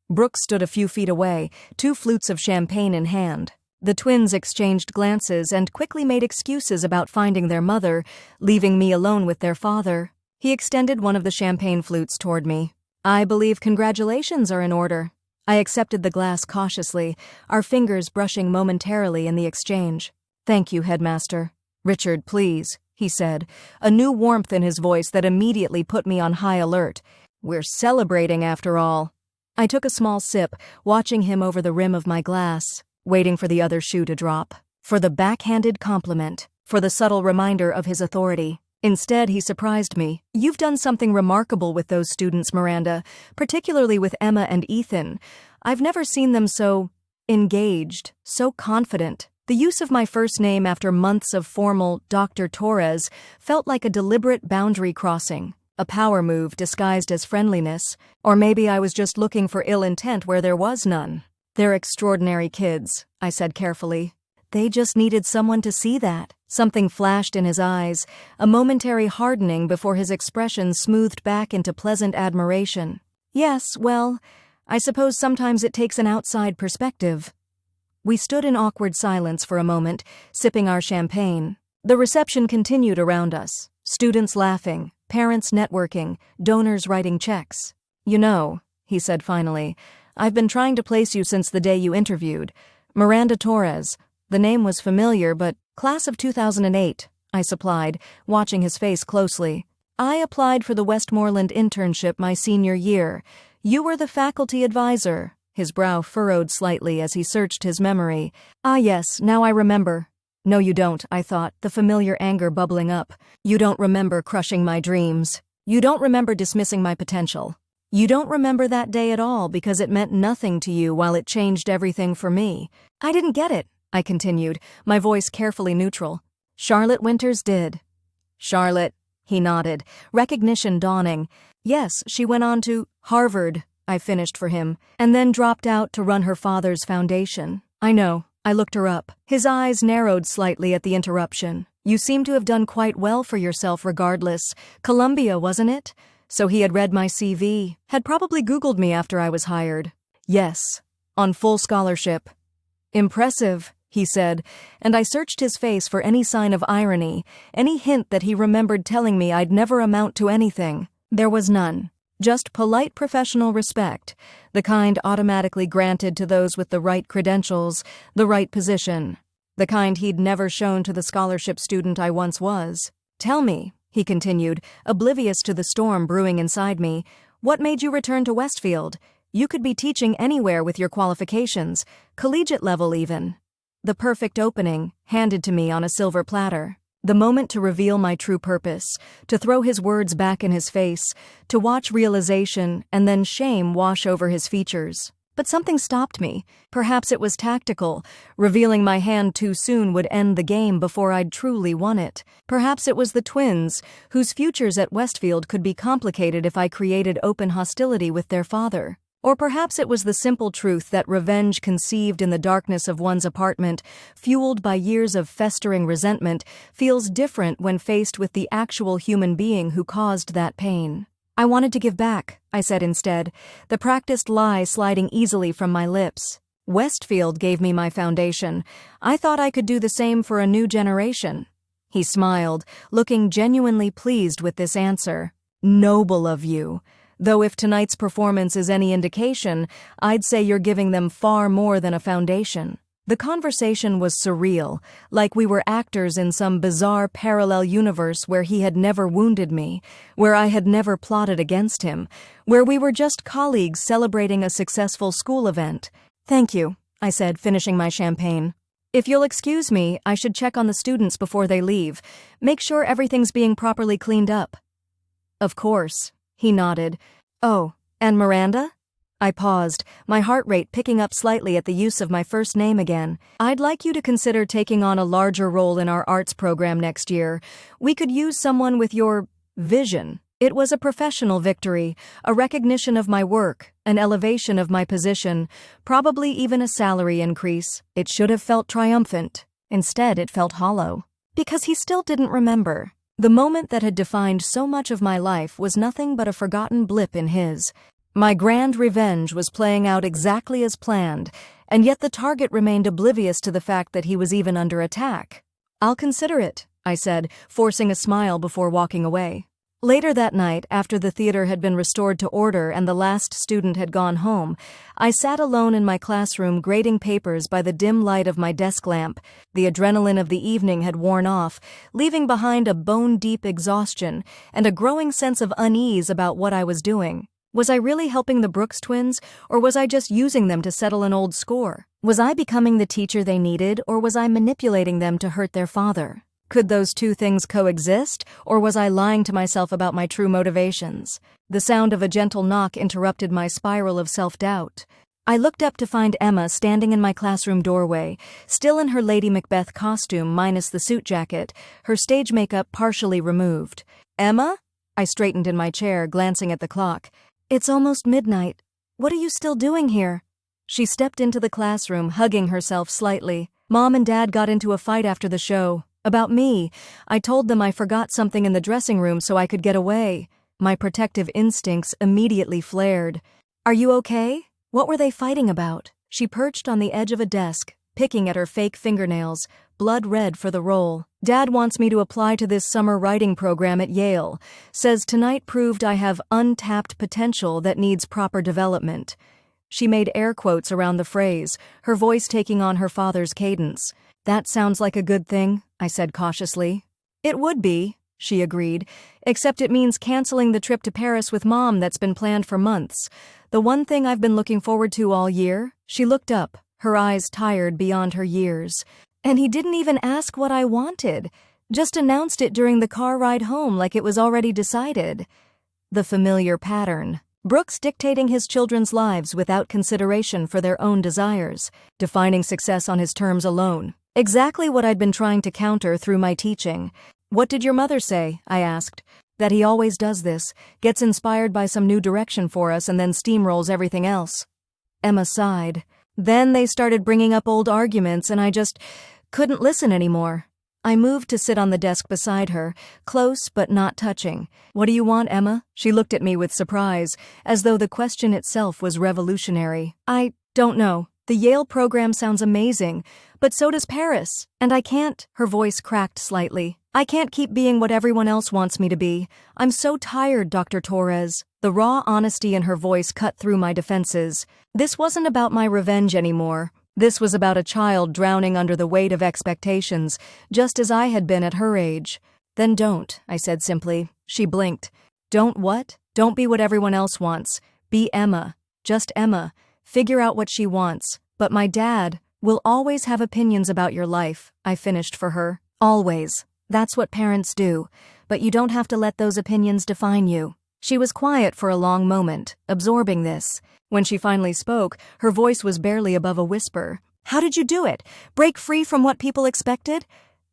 Brooks stood a few feet away, 2 flutes of champagne in hand. The twins exchanged glances and quickly made excuses about finding their mother, leaving me alone with their father. He extended one of the champagne flutes toward me. I believe congratulations are in order. I accepted the glass cautiously, our fingers brushing momentarily in the exchange. Thank you, Headmaster. Richard, please, he said, a new warmth in his voice that immediately put me on high alert. We're celebrating after all. I took a small sip, watching him over the rim of my glass, waiting for the other shoe to drop. For the backhanded compliment, for the subtle reminder of his authority. Instead, he surprised me. You've done something remarkable with those students, Miranda, particularly with Emma and Ethan. I've never seen them so engaged, so confident. The use of my first name after months of formal Dr. Torres felt like a deliberate boundary crossing, a power move disguised as friendliness, or maybe I was just looking for ill intent where there was none. "They're extraordinary kids," I said carefully. "They just needed someone to see that." Something flashed in his eyes, a momentary hardening before his expression smoothed back into pleasant admiration. "Yes, well, I suppose sometimes it takes an outside perspective." We stood in awkward silence for a moment, sipping our champagne. The reception continued around us, students laughing, parents networking, donors writing checks. "You know," he said finally, "I've been trying to place you since the day you interviewed. Miranda Torres." The name was familiar, but class of 2008, I supplied, watching his face closely. "I applied for the Westmoreland internship my senior year. You were the faculty advisor." His brow furrowed slightly as he searched his memory. "Ah yes, now I remember." "No you don't," I thought, the familiar anger bubbling up. "You don't remember crushing my dreams. You don't remember dismissing my potential. You don't remember that day at all because it meant nothing to you while it changed everything for me." "I didn't get it," I continued, my voice carefully neutral. "Charlotte Winters did." "Charlotte," he nodded, recognition dawning. "Yes, she went on to Harvard," I finished for him, "and then dropped out to run her father's foundation." "I know. I looked her up." His eyes narrowed slightly at the interruption. "You seem to have done quite well for yourself regardless. Columbia, wasn't it?" So he had read my CV, had probably Googled me after I was hired. "Yes, on full scholarship." "Impressive," he said, and I searched his face for any sign of irony, any hint that he remembered telling me I'd never amount to anything. There was none. Just polite professional respect, the kind automatically granted to those with the right credentials, the right position, the kind he'd never shown to the scholarship student I once was. "Tell me," he continued, oblivious to the storm brewing inside me, "what made you return to Westfield? You could be teaching anywhere with your qualifications, collegiate level even." The perfect opening, handed to me on a silver platter. The moment to reveal my true purpose, to throw his words back in his face, to watch realization and then shame wash over his features. But something stopped me. Perhaps it was tactical. Revealing my hand too soon would end the game before I'd truly won it. Perhaps it was the twins, whose futures at Westfield could be complicated if I created open hostility with their father. Or perhaps it was the simple truth that revenge conceived in the darkness of one's apartment, fueled by years of festering resentment, feels different when faced with the actual human being who caused that pain. "I wanted to give back," I said instead, the practiced lie sliding easily from my lips. "Westfield gave me my foundation. I thought I could do the same for a new generation." He smiled, looking genuinely pleased with this answer. "Noble of you. Though if tonight's performance is any indication, I'd say you're giving them far more than a foundation." The conversation was surreal, like we were actors in some bizarre parallel universe where he had never wounded me, where I had never plotted against him, where we were just colleagues celebrating a successful school event. "Thank you," I said, finishing my champagne. "If you'll excuse me, I should check on the students before they leave. Make sure everything's being properly cleaned up." "Of course." He nodded. "Oh, and Miranda?" I paused, my heart rate picking up slightly at the use of my first name again. "I'd like you to consider taking on a larger role in our arts program next year. We could use someone with your vision." It was a professional victory, a recognition of my work, an elevation of my position, probably even a salary increase. It should have felt triumphant. Instead, it felt hollow. Because he still didn't remember. The moment that had defined so much of my life was nothing but a forgotten blip in his. My grand revenge was playing out exactly as planned, and yet the target remained oblivious to the fact that he was even under attack. "I'll consider it," I said, forcing a smile before walking away. Later that night, after the theater had been restored to order and the last student had gone home, I sat alone in my classroom grading papers by the dim light of my desk lamp. The adrenaline of the evening had worn off, leaving behind a bone-deep exhaustion and a growing sense of unease about what I was doing. Was I really helping the Brooks twins, or was I just using them to settle an old score? Was I becoming the teacher they needed, or was I manipulating them to hurt their father? Could those two things coexist, or was I lying to myself about my true motivations? The sound of a gentle knock interrupted my spiral of self-doubt. I looked up to find Emma standing in my classroom doorway, still in her Lady Macbeth costume minus the suit jacket, her stage makeup partially removed. "Emma?" I straightened in my chair, glancing at the clock. "It's almost midnight. What are you still doing here?" She stepped into the classroom, hugging herself slightly. "Mom and Dad got into a fight after the show. About me. I told them I forgot something in the dressing room so I could get away." My protective instincts immediately flared. "Are you okay? What were they fighting about?" She perched on the edge of a desk, picking at her fake fingernails, blood red for the role. "Dad wants me to apply to this summer writing program at Yale. Says tonight proved I have untapped potential that needs proper development." She made air quotes around the phrase, her voice taking on her father's cadence. "That sounds like a good thing," I said cautiously. "It would be," she agreed, "except it means canceling the trip to Paris with Mom that's been planned for months. The one thing I've been looking forward to all year." She looked up, her eyes tired beyond her years. "And he didn't even ask what I wanted. Just announced it during the car ride home like it was already decided." The familiar pattern. Brooks dictating his children's lives without consideration for their own desires, defining success on his terms alone. Exactly what I'd been trying to counter through my teaching. "What did your mother say?" I asked. "That he always does this, gets inspired by some new direction for us and then steamrolls everything else." Emma sighed. "Then they started bringing up old arguments and I just couldn't listen anymore." I moved to sit on the desk beside her, close but not touching. "What do you want, Emma?" She looked at me with surprise, as though the question itself was revolutionary. "I don't know. The Yale program sounds amazing, but so does Paris, and I can't," her voice cracked slightly. "I can't keep being what everyone else wants me to be. I'm so tired, Dr. Torres." The raw honesty in her voice cut through my defenses. This wasn't about my revenge anymore. This was about a child drowning under the weight of expectations, just as I had been at her age. "Then don't," I said simply. She blinked. "Don't what?" "Don't be what everyone else wants. Be Emma. Just Emma. Figure out what she wants. But my dad will always have opinions about your life," I finished for her. "Always. That's what parents do. But you don't have to let those opinions define you." She was quiet for a long moment, absorbing this. When she finally spoke, her voice was barely above a whisper. "How did you do it? Break free from what people expected?"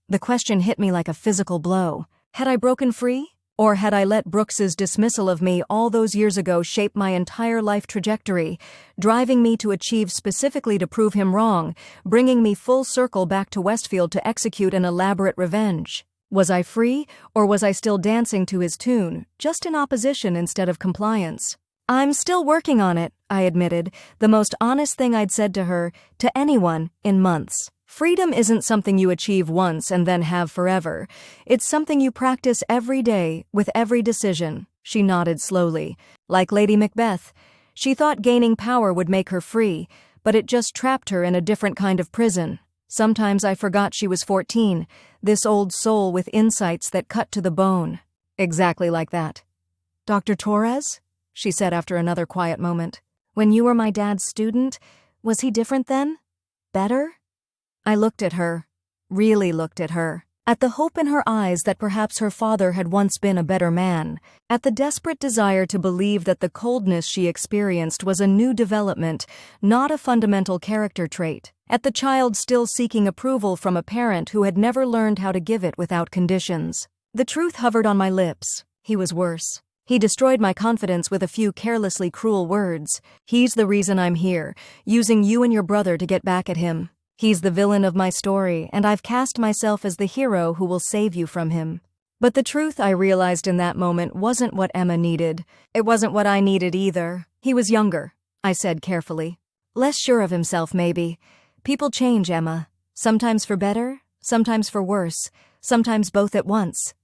The question hit me like a physical blow. Had I broken free? Or had I let Brooks's dismissal of me all those years ago shape my entire life trajectory, driving me to achieve specifically to prove him wrong, bringing me full circle back to Westfield to execute an elaborate revenge? Was I free, or was I still dancing to his tune, just in opposition instead of compliance? "I'm still working on it," I admitted, the most honest thing I'd said to her, to anyone, in months. Freedom isn't something you achieve once and then have forever. It's something you practice every day, with every decision. She nodded slowly. Like Lady Macbeth. She thought gaining power would make her free, but it just trapped her in a different kind of prison. Sometimes I forgot she was 14, this old soul with insights that cut to the bone. Exactly like that. "Dr. Torres?" she said after another quiet moment. "When you were my dad's student, was he different then? Better?" I looked at her, really looked at her, at the hope in her eyes that perhaps her father had once been a better man, at the desperate desire to believe that the coldness she experienced was a new development, not a fundamental character trait, at the child still seeking approval from a parent who had never learned how to give it without conditions. The truth hovered on my lips. He was worse. He destroyed my confidence with a few carelessly cruel words. "He's the reason I'm here, using you and your brother to get back at him. He's the villain of my story, and I've cast myself as the hero who will save you from him." But the truth, I realized in that moment, wasn't what Emma needed. It wasn't what I needed either. He was younger, I said carefully. Less sure of himself, maybe. People change, Emma. Sometimes for better, sometimes for worse, sometimes both at once.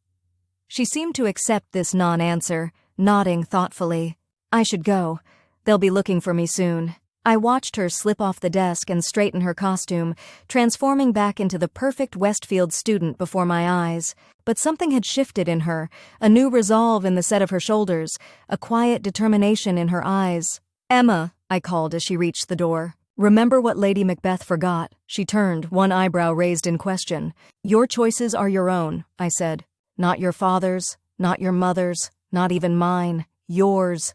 She seemed to accept this non-answer, nodding thoughtfully. "I should go. They'll be looking for me soon." I watched her slip off the desk and straighten her costume, transforming back into the perfect Westfield student before my eyes. But something had shifted in her, a new resolve in the set of her shoulders, a quiet determination in her eyes. "Emma," I called as she reached the door. "Remember what Lady Macbeth forgot." She turned, one eyebrow raised in question. "Your choices are your own," I said. "Not your father's, not your mother's, not even mine. Yours."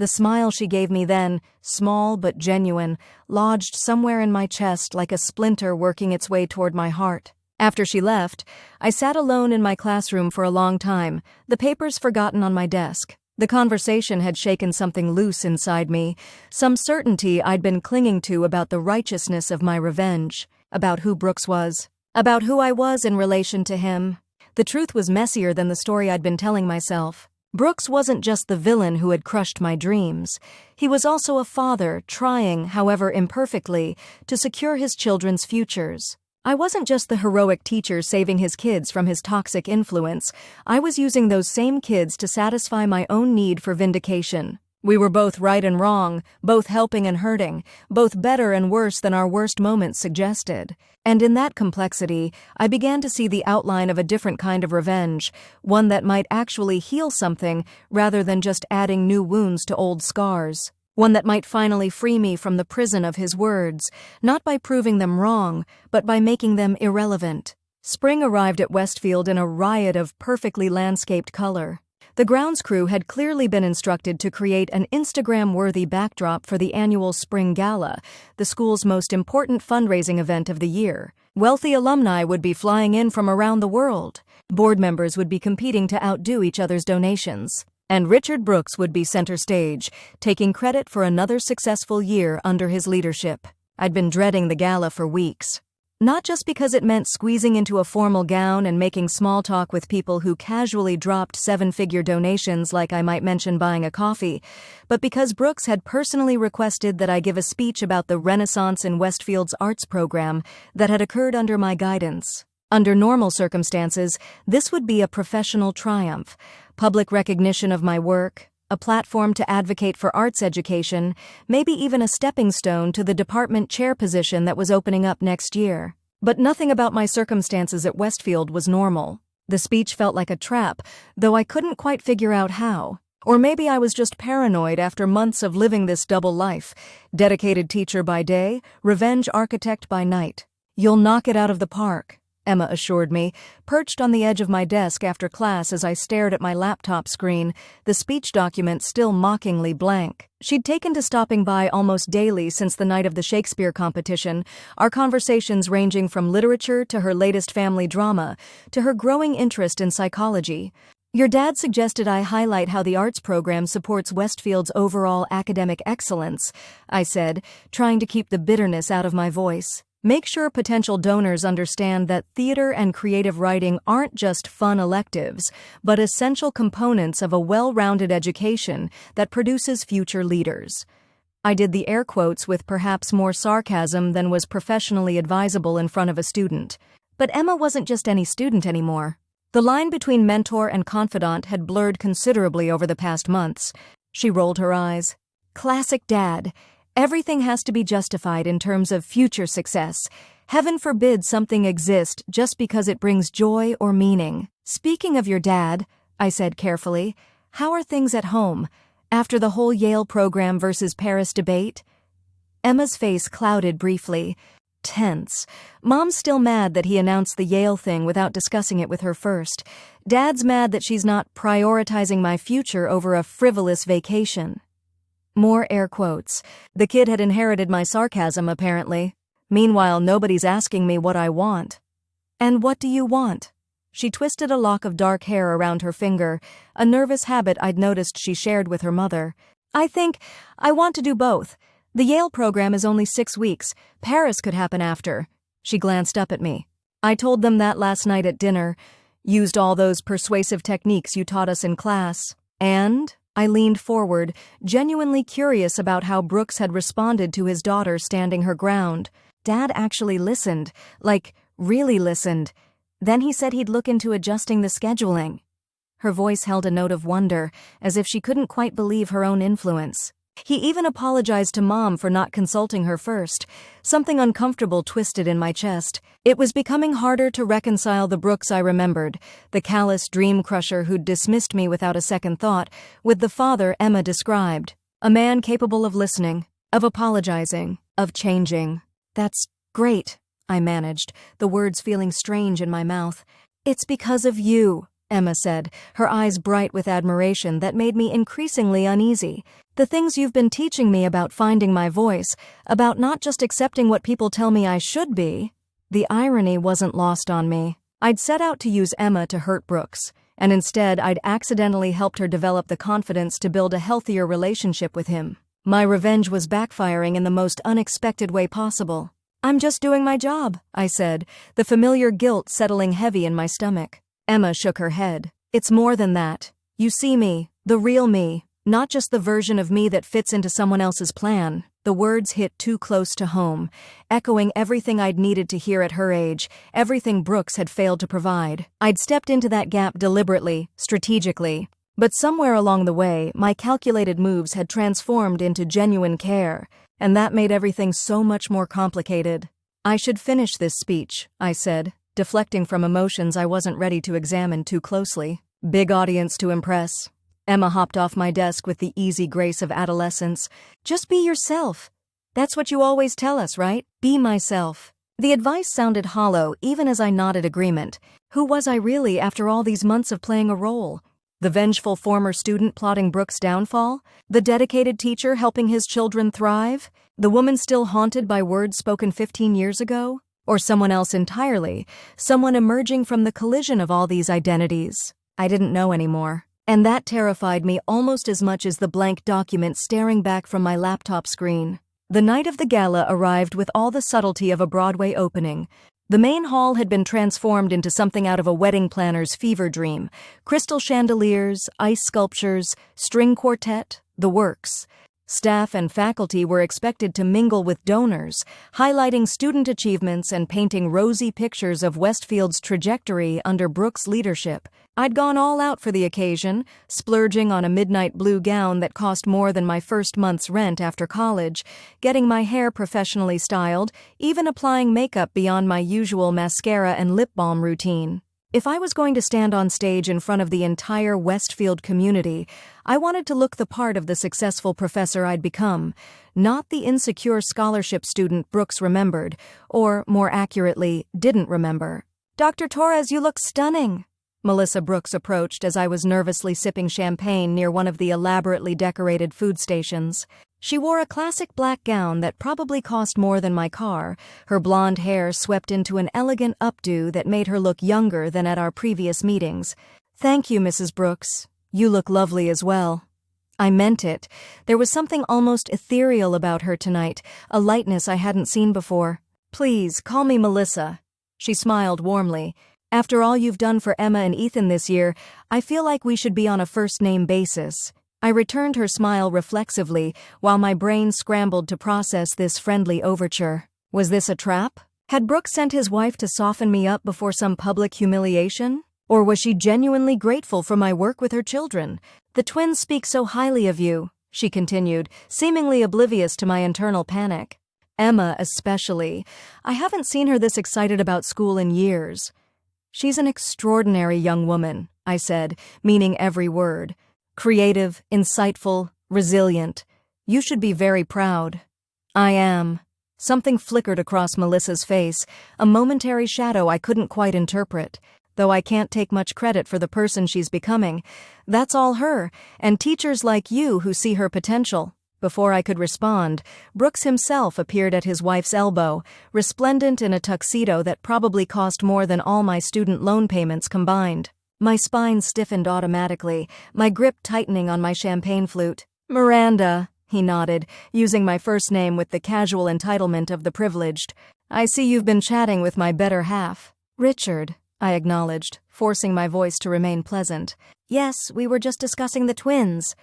The smile she gave me then, small but genuine, lodged somewhere in my chest like a splinter working its way toward my heart. After she left, I sat alone in my classroom for a long time, the papers forgotten on my desk. The conversation had shaken something loose inside me, some certainty I'd been clinging to about the righteousness of my revenge, about who Brooks was, about who I was in relation to him. The truth was messier than the story I'd been telling myself. Brooks wasn't just the villain who had crushed my dreams. He was also a father trying, however imperfectly, to secure his children's futures. I wasn't just the heroic teacher saving his kids from his toxic influence. I was using those same kids to satisfy my own need for vindication. We were both right and wrong, both helping and hurting, both better and worse than our worst moments suggested. And in that complexity, I began to see the outline of a different kind of revenge, one that might actually heal something rather than just adding new wounds to old scars. One that might finally free me from the prison of his words, not by proving them wrong, but by making them irrelevant. Spring arrived at Westfield in a riot of perfectly landscaped color. The grounds crew had clearly been instructed to create an Instagram-worthy backdrop for the annual Spring Gala, the school's most important fundraising event of the year. Wealthy alumni would be flying in from around the world. Board members would be competing to outdo each other's donations. And Richard Brooks would be center stage, taking credit for another successful year under his leadership. I'd been dreading the gala for weeks. Not just because it meant squeezing into a formal gown and making small talk with people who casually dropped seven-figure donations like I might mention buying a coffee, but because Brooks had personally requested that I give a speech about the Renaissance in Westfield's arts program that had occurred under my guidance. Under normal circumstances, this would be a professional triumph, public recognition of my work, a platform to advocate for arts education, maybe even a stepping stone to the department chair position that was opening up next year. But nothing about my circumstances at Westfield was normal. The speech felt like a trap, though I couldn't quite figure out how. Or maybe I was just paranoid after months of living this double life, dedicated teacher by day, revenge architect by night. "You'll knock it out of the park," Emma assured me, perched on the edge of my desk after class as I stared at my laptop screen, the speech document still mockingly blank. She'd taken to stopping by almost daily since the night of the Shakespeare competition, our conversations ranging from literature to her latest family drama, to her growing interest in psychology. "Your dad suggested I highlight how the arts program supports Westfield's overall academic excellence," I said, trying to keep the bitterness out of my voice. "Make sure potential donors understand that theater and creative writing aren't just fun electives, but essential components of a well-rounded education that produces future leaders." I did the air quotes with perhaps more sarcasm than was professionally advisable in front of a student. But Emma wasn't just any student anymore. The line between mentor and confidant had blurred considerably over the past months. She rolled her eyes. "Classic Dad. Everything has to be justified in terms of future success. Heaven forbid something exist just because it brings joy or meaning." "Speaking of your dad," I said carefully, "how are things at home, after the whole Yale program versus Paris debate?" Emma's face clouded briefly. Tense. Mom's still mad that he announced the Yale thing without discussing it with her first. Dad's mad that she's not prioritizing my future over a frivolous vacation. More air quotes. The kid had inherited my sarcasm, apparently. Meanwhile, nobody's asking me what I want. "And what do you want?" She twisted a lock of dark hair around her finger, a nervous habit I'd noticed she shared with her mother. "I think I want to do both. The Yale program is only 6 weeks. Paris could happen after." She glanced up at me. "I told them that last night at dinner. Used all those persuasive techniques you taught us in class. And?" I leaned forward, genuinely curious about how Brooks had responded to his daughter standing her ground. Dad actually listened, like, really listened. Then he said he'd look into adjusting the scheduling. Her voice held a note of wonder, as if she couldn't quite believe her own influence. He even apologized to Mom for not consulting her first. Something uncomfortable twisted in my chest. It was becoming harder to reconcile the Brooks I remembered, the callous dream crusher who'd dismissed me without a second thought, with the father Emma described. A man capable of listening, of apologizing, of changing. "That's great," I managed, the words feeling strange in my mouth. "It's because of you," Emma said, her eyes bright with admiration that made me increasingly uneasy. The things you've been teaching me about finding my voice, about not just accepting what people tell me I should be. The irony wasn't lost on me. I'd set out to use Emma to hurt Brooks, and instead I'd accidentally helped her develop the confidence to build a healthier relationship with him. My revenge was backfiring in the most unexpected way possible. I'm just doing my job, I said, the familiar guilt settling heavy in my stomach. Emma shook her head. It's more than that. You see me, the real me, not just the version of me that fits into someone else's plan. The words hit too close to home, echoing everything I'd needed to hear at her age, everything Brooks had failed to provide. I'd stepped into that gap deliberately, strategically. But somewhere along the way, my calculated moves had transformed into genuine care, and that made everything so much more complicated. I should finish this speech, I said, deflecting from emotions I wasn't ready to examine too closely. Big audience to impress. Emma hopped off my desk with the easy grace of adolescence. Just be yourself. That's what you always tell us, right? Be myself. The advice sounded hollow even as I nodded agreement. Who was I really after all these months of playing a role? The vengeful former student plotting Brooks' downfall? The dedicated teacher helping his children thrive? The woman still haunted by words spoken 15 years ago? Or someone else entirely, someone emerging from the collision of all these identities? I didn't know anymore. And that terrified me almost as much as the blank document staring back from my laptop screen. The night of the gala arrived with all the subtlety of a Broadway opening. The main hall had been transformed into something out of a wedding planner's fever dream. Crystal chandeliers, ice sculptures, string quartet, the works. Staff and faculty were expected to mingle with donors, highlighting student achievements and painting rosy pictures of Westfield's trajectory under Brooks' leadership. I'd gone all out for the occasion, splurging on a midnight blue gown that cost more than my first month's rent after college, getting my hair professionally styled, even applying makeup beyond my usual mascara and lip balm routine. If I was going to stand on stage in front of the entire Westfield community, I wanted to look the part of the successful professor I'd become, not the insecure scholarship student Brooks remembered, or, more accurately, didn't remember. Dr. Torres, you look stunning. Melissa Brooks approached as I was nervously sipping champagne near one of the elaborately decorated food stations. She wore a classic black gown that probably cost more than my car, her blonde hair swept into an elegant updo that made her look younger than at our previous meetings. Thank you, Mrs. Brooks. You look lovely as well. I meant it. There was something almost ethereal about her tonight, a lightness I hadn't seen before. Please, call me Melissa. She smiled warmly. After all you've done for Emma and Ethan this year, I feel like we should be on a first-name basis. I returned her smile reflexively while my brain scrambled to process this friendly overture. Was this a trap? Had Brooks sent his wife to soften me up before some public humiliation? Or was she genuinely grateful for my work with her children? The twins speak so highly of you, she continued, seemingly oblivious to my internal panic. Emma especially. I haven't seen her this excited about school in years. She's an extraordinary young woman, I said, meaning every word. Creative, insightful, resilient. You should be very proud. I am. Something flickered across Melissa's face, a momentary shadow I couldn't quite interpret. Though I can't take much credit for the person she's becoming. That's all her, and teachers like you who see her potential. Before I could respond, Brooks himself appeared at his wife's elbow, resplendent in a tuxedo that probably cost more than all my student loan payments combined. My spine stiffened automatically, my grip tightening on my champagne flute. Miranda, he nodded, using my first name with the casual entitlement of the privileged. I see you've been chatting with my better half. Richard, I acknowledged, forcing my voice to remain pleasant. Yes, we were just discussing the twins.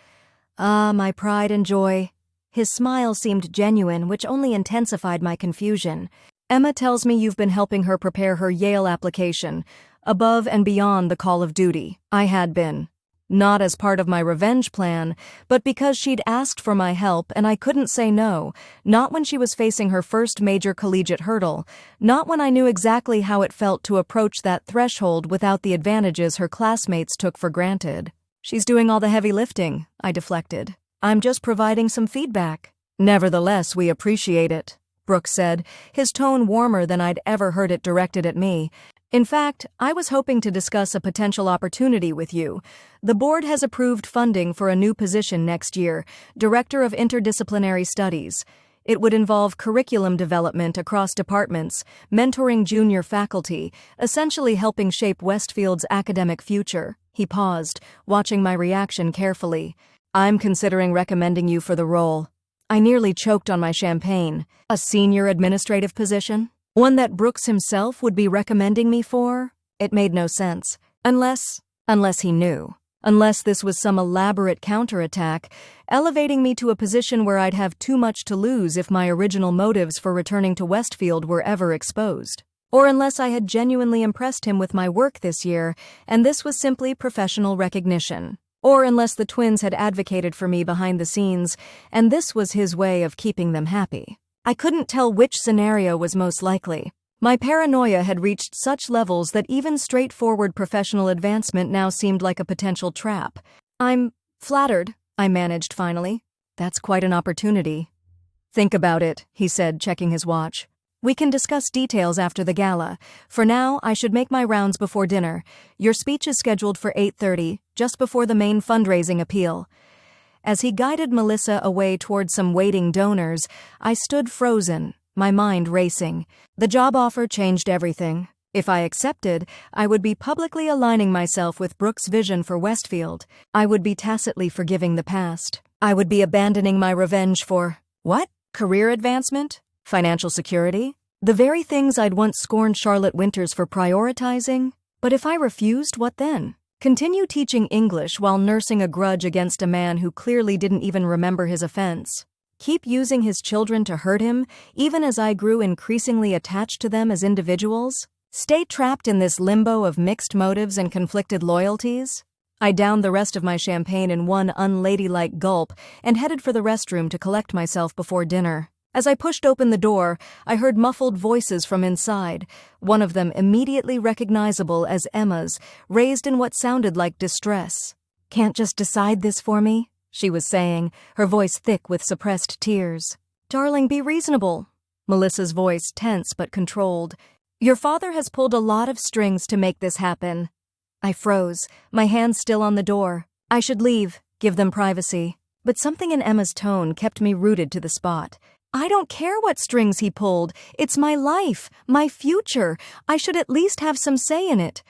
Ah, my pride and joy. His smile seemed genuine, which only intensified my confusion. Emma tells me you've been helping her prepare her Yale application, above and beyond the call of duty. I had been. Not as part of my revenge plan, but because she'd asked for my help and I couldn't say no, not when she was facing her first major collegiate hurdle, not when I knew exactly how it felt to approach that threshold without the advantages her classmates took for granted. She's doing all the heavy lifting, I deflected. I'm just providing some feedback. Nevertheless, we appreciate it, Brooks said, his tone warmer than I'd ever heard it directed at me. In fact, I was hoping to discuss a potential opportunity with you. The board has approved funding for a new position next year, Director of Interdisciplinary Studies. It would involve curriculum development across departments, mentoring junior faculty, essentially helping shape Westfield's academic future. He paused, watching my reaction carefully. I'm considering recommending you for the role. I nearly choked on my champagne. A senior administrative position? One that Brooks himself would be recommending me for? It made no sense. Unless he knew. Unless this was some elaborate counterattack, elevating me to a position where I'd have too much to lose if my original motives for returning to Westfield were ever exposed. Or unless I had genuinely impressed him with my work this year, and this was simply professional recognition. Or unless the twins had advocated for me behind the scenes, and this was his way of keeping them happy. I couldn't tell which scenario was most likely. My paranoia had reached such levels that even straightforward professional advancement now seemed like a potential trap. I'm flattered, I managed finally. That's quite an opportunity. Think about it, he said, checking his watch. We can discuss details after the gala. For now, I should make my rounds before dinner. Your speech is scheduled for 8:30, just before the main fundraising appeal. As he guided Melissa away toward some waiting donors, I stood frozen, my mind racing. The job offer changed everything. If I accepted, I would be publicly aligning myself with Brooks' vision for Westfield. I would be tacitly forgiving the past. I would be abandoning my revenge for, what? Career advancement? Financial security? The very things I'd once scorned Charlotte Winters for prioritizing? But if I refused, what then? Continue teaching English while nursing a grudge against a man who clearly didn't even remember his offense? Keep using his children to hurt him, even as I grew increasingly attached to them as individuals? Stay trapped in this limbo of mixed motives and conflicted loyalties? I downed the rest of my champagne in one unladylike gulp and headed for the restroom to collect myself before dinner. As I pushed open the door, I heard muffled voices from inside, one of them immediately recognizable as Emma's, raised in what sounded like distress. "Can't just decide this for me?" she was saying, her voice thick with suppressed tears. "Darling, be reasonable." Melissa's voice tense but controlled. "Your father has pulled a lot of strings to make this happen." I froze, my hand still on the door. I should leave, give them privacy. But something in Emma's tone kept me rooted to the spot. "I don't care what strings he pulled. It's my life, my future. I should at least have some say in it."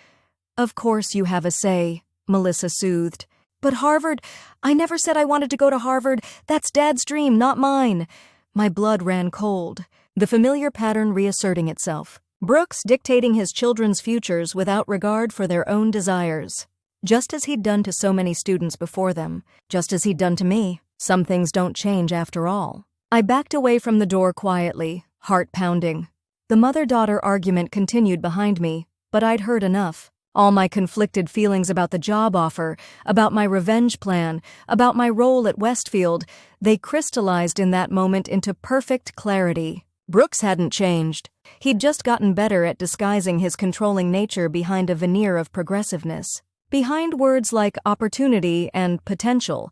"Of course you have a say," Melissa soothed. "But Harvard, I never said I wanted to go to Harvard. That's Dad's dream, not mine." My blood ran cold, the familiar pattern reasserting itself. Brooks dictating his children's futures without regard for their own desires. Just as he'd done to so many students before them, just as he'd done to me. Some things don't change after all. I backed away from the door quietly, heart pounding. The mother-daughter argument continued behind me, but I'd heard enough. All my conflicted feelings about the job offer, about my revenge plan, about my role at Westfield, they crystallized in that moment into perfect clarity. Brooks hadn't changed. He'd just gotten better at disguising his controlling nature behind a veneer of progressiveness. Behind words like opportunity and potential.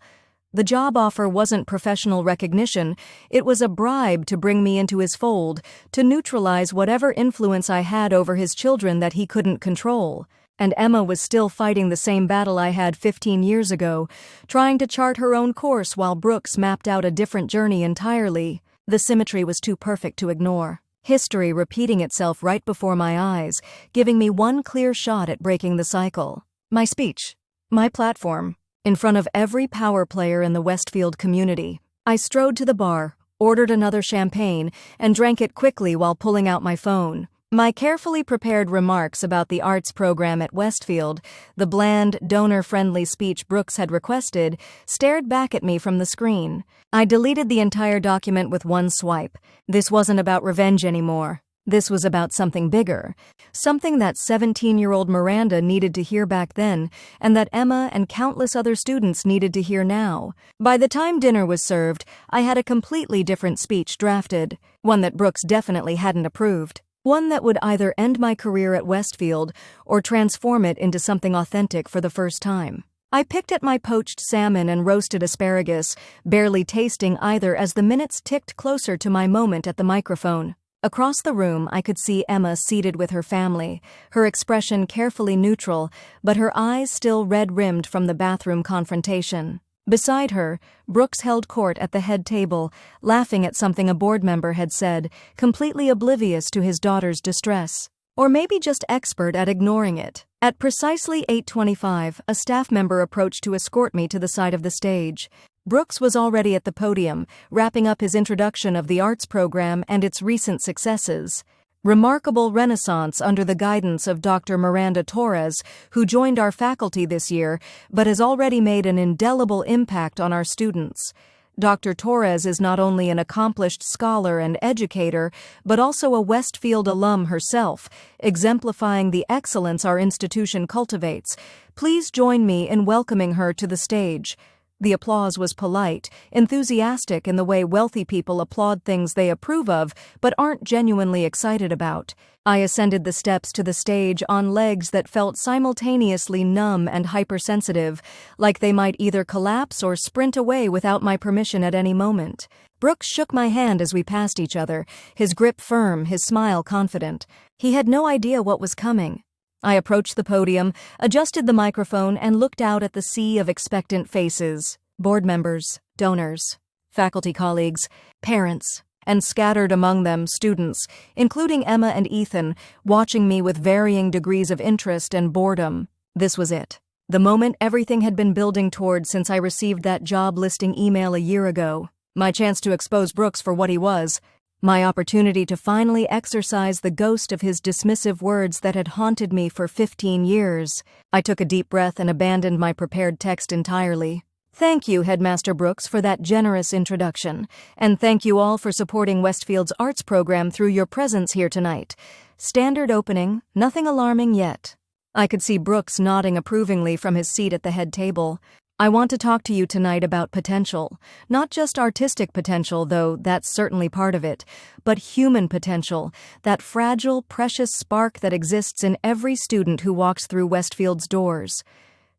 The job offer wasn't professional recognition, it was a bribe to bring me into his fold, to neutralize whatever influence I had over his children that he couldn't control. And Emma was still fighting the same battle I had 15 years ago, trying to chart her own course while Brooks mapped out a different journey entirely. The symmetry was too perfect to ignore. History repeating itself right before my eyes, giving me one clear shot at breaking the cycle. My speech. My platform. In front of every power player in the Westfield community. I strode to the bar, ordered another champagne, and drank it quickly while pulling out my phone. My carefully prepared remarks about the arts program at Westfield, the bland, donor-friendly speech Brooks had requested, stared back at me from the screen. I deleted the entire document with one swipe. This wasn't about revenge anymore. This was about something bigger, something that 17-year-old Miranda needed to hear back then, and that Emma and countless other students needed to hear now. By the time dinner was served, I had a completely different speech drafted, one that Brooks definitely hadn't approved, one that would either end my career at Westfield or transform it into something authentic for the first time. I picked at my poached salmon and roasted asparagus, barely tasting either as the minutes ticked closer to my moment at the microphone. Across the room, I could see Emma seated with her family, her expression carefully neutral, but her eyes still red-rimmed from the bathroom confrontation. Beside her, Brooks held court at the head table, laughing at something a board member had said, completely oblivious to his daughter's distress. Or maybe just expert at ignoring it. At precisely 8:25, a staff member approached to escort me to the side of the stage. Brooks was already at the podium, wrapping up his introduction of the arts program and its recent successes. Remarkable renaissance under the guidance of Dr. Miranda Torres, who joined our faculty this year, but has already made an indelible impact on our students. Dr. Torres is not only an accomplished scholar and educator, but also a Westfield alum herself, exemplifying the excellence our institution cultivates. Please join me in welcoming her to the stage. The applause was polite, enthusiastic in the way wealthy people applaud things they approve of but aren't genuinely excited about. I ascended the steps to the stage on legs that felt simultaneously numb and hypersensitive, like they might either collapse or sprint away without my permission at any moment. Brooks shook my hand as we passed each other, his grip firm, his smile confident. He had no idea what was coming. I approached the podium, adjusted the microphone, and looked out at the sea of expectant faces, board members, donors, faculty colleagues, parents, and scattered among them students, including Emma and Ethan, watching me with varying degrees of interest and boredom. This was it. The moment everything had been building toward since I received that job listing email a year ago. My chance to expose Brooks for what he was. My opportunity to finally exorcise the ghost of his dismissive words that had haunted me for 15 years. I took a deep breath and abandoned my prepared text entirely. Thank you, Headmaster Brooks, for that generous introduction, and thank you all for supporting Westfield's arts program through your presence here tonight. Standard opening, nothing alarming yet. I could see Brooks nodding approvingly from his seat at the head table. I want to talk to you tonight about potential. Not just artistic potential, though that's certainly part of it, but human potential, that fragile, precious spark that exists in every student who walks through Westfield's doors.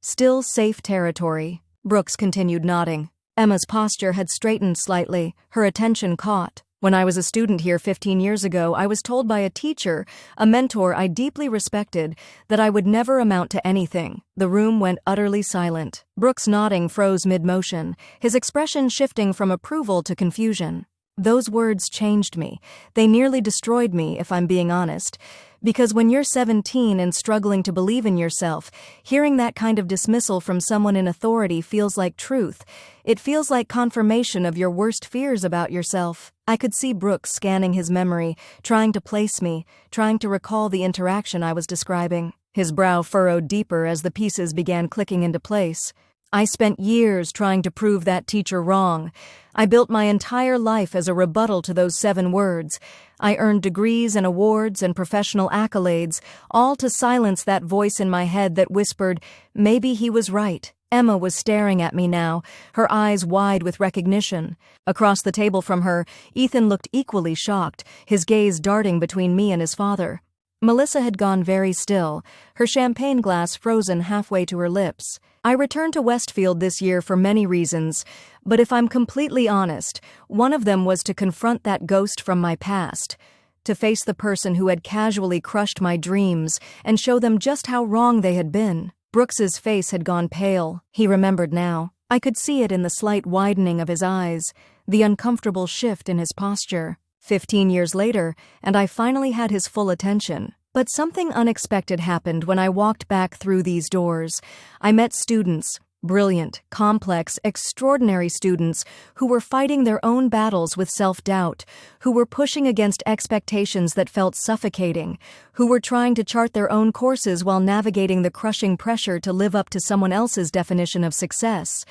Still safe territory. Brooks continued nodding. Emma's posture had straightened slightly, her attention caught. When I was a student here 15 years ago, I was told by a teacher, a mentor I deeply respected, that I would never amount to anything. The room went utterly silent. Brooks' nodding froze mid-motion, his expression shifting from approval to confusion. Those words changed me. They nearly destroyed me, if I'm being honest. Because when you're 17 and struggling to believe in yourself, hearing that kind of dismissal from someone in authority feels like truth. It feels like confirmation of your worst fears about yourself. I could see Brooks scanning his memory, trying to place me, trying to recall the interaction I was describing. His brow furrowed deeper as the pieces began clicking into place. I spent years trying to prove that teacher wrong. I built my entire life as a rebuttal to those 7 words. I earned degrees and awards and professional accolades, all to silence that voice in my head that whispered, maybe he was right. Emma was staring at me now, her eyes wide with recognition. Across the table from her, Ethan looked equally shocked, his gaze darting between me and his father. Melissa had gone very still, her champagne glass frozen halfway to her lips. I returned to Westfield this year for many reasons, but if I'm completely honest, one of them was to confront that ghost from my past, to face the person who had casually crushed my dreams and show them just how wrong they had been. Brooks's face had gone pale. He remembered now. I could see it in the slight widening of his eyes, the uncomfortable shift in his posture. 15 years later, and I finally had his full attention. But something unexpected happened when I walked back through these doors. I met students, brilliant, complex, extraordinary students who were fighting their own battles with self-doubt, who were pushing against expectations that felt suffocating, who were trying to chart their own courses while navigating the crushing pressure to live up to someone else's definition of success.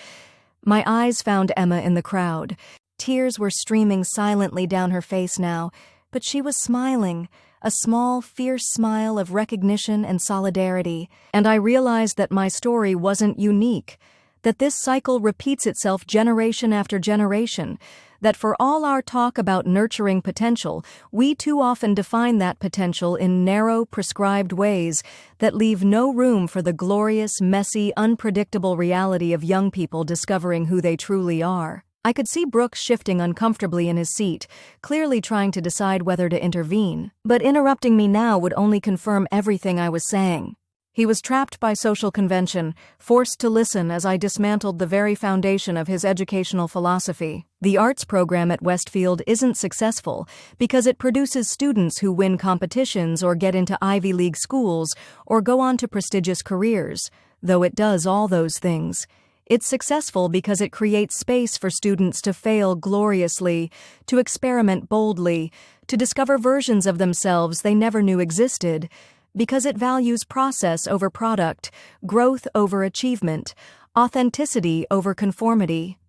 My eyes found Emma in the crowd. Tears were streaming silently down her face now, but she was smiling, a small, fierce smile of recognition and solidarity, and I realized that my story wasn't unique, that this cycle repeats itself generation after generation, that for all our talk about nurturing potential, we too often define that potential in narrow, prescribed ways that leave no room for the glorious, messy, unpredictable reality of young people discovering who they truly are. I could see Brooks shifting uncomfortably in his seat, clearly trying to decide whether to intervene, but interrupting me now would only confirm everything I was saying. He was trapped by social convention, forced to listen as I dismantled the very foundation of his educational philosophy. The arts program at Westfield isn't successful because it produces students who win competitions or get into Ivy League schools or go on to prestigious careers, though it does all those things. It's successful because it creates space for students to fail gloriously, to experiment boldly, to discover versions of themselves they never knew existed, because it values process over product, growth over achievement, authenticity over conformity.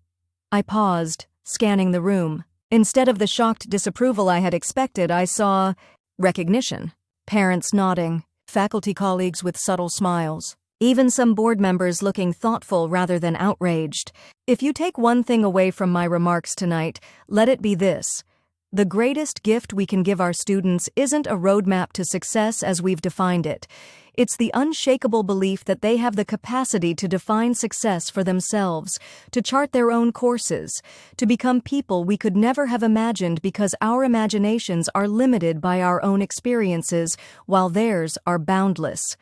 I paused, scanning the room. Instead of the shocked disapproval I had expected, I saw recognition. Parents nodding, faculty colleagues with subtle smiles, even some board members looking thoughtful rather than outraged. If you take one thing away from my remarks tonight, let it be this. The greatest gift we can give our students isn't a roadmap to success as we've defined it. It's the unshakable belief that they have the capacity to define success for themselves, to chart their own courses, to become people we could never have imagined because our imaginations are limited by our own experiences, while theirs are boundless.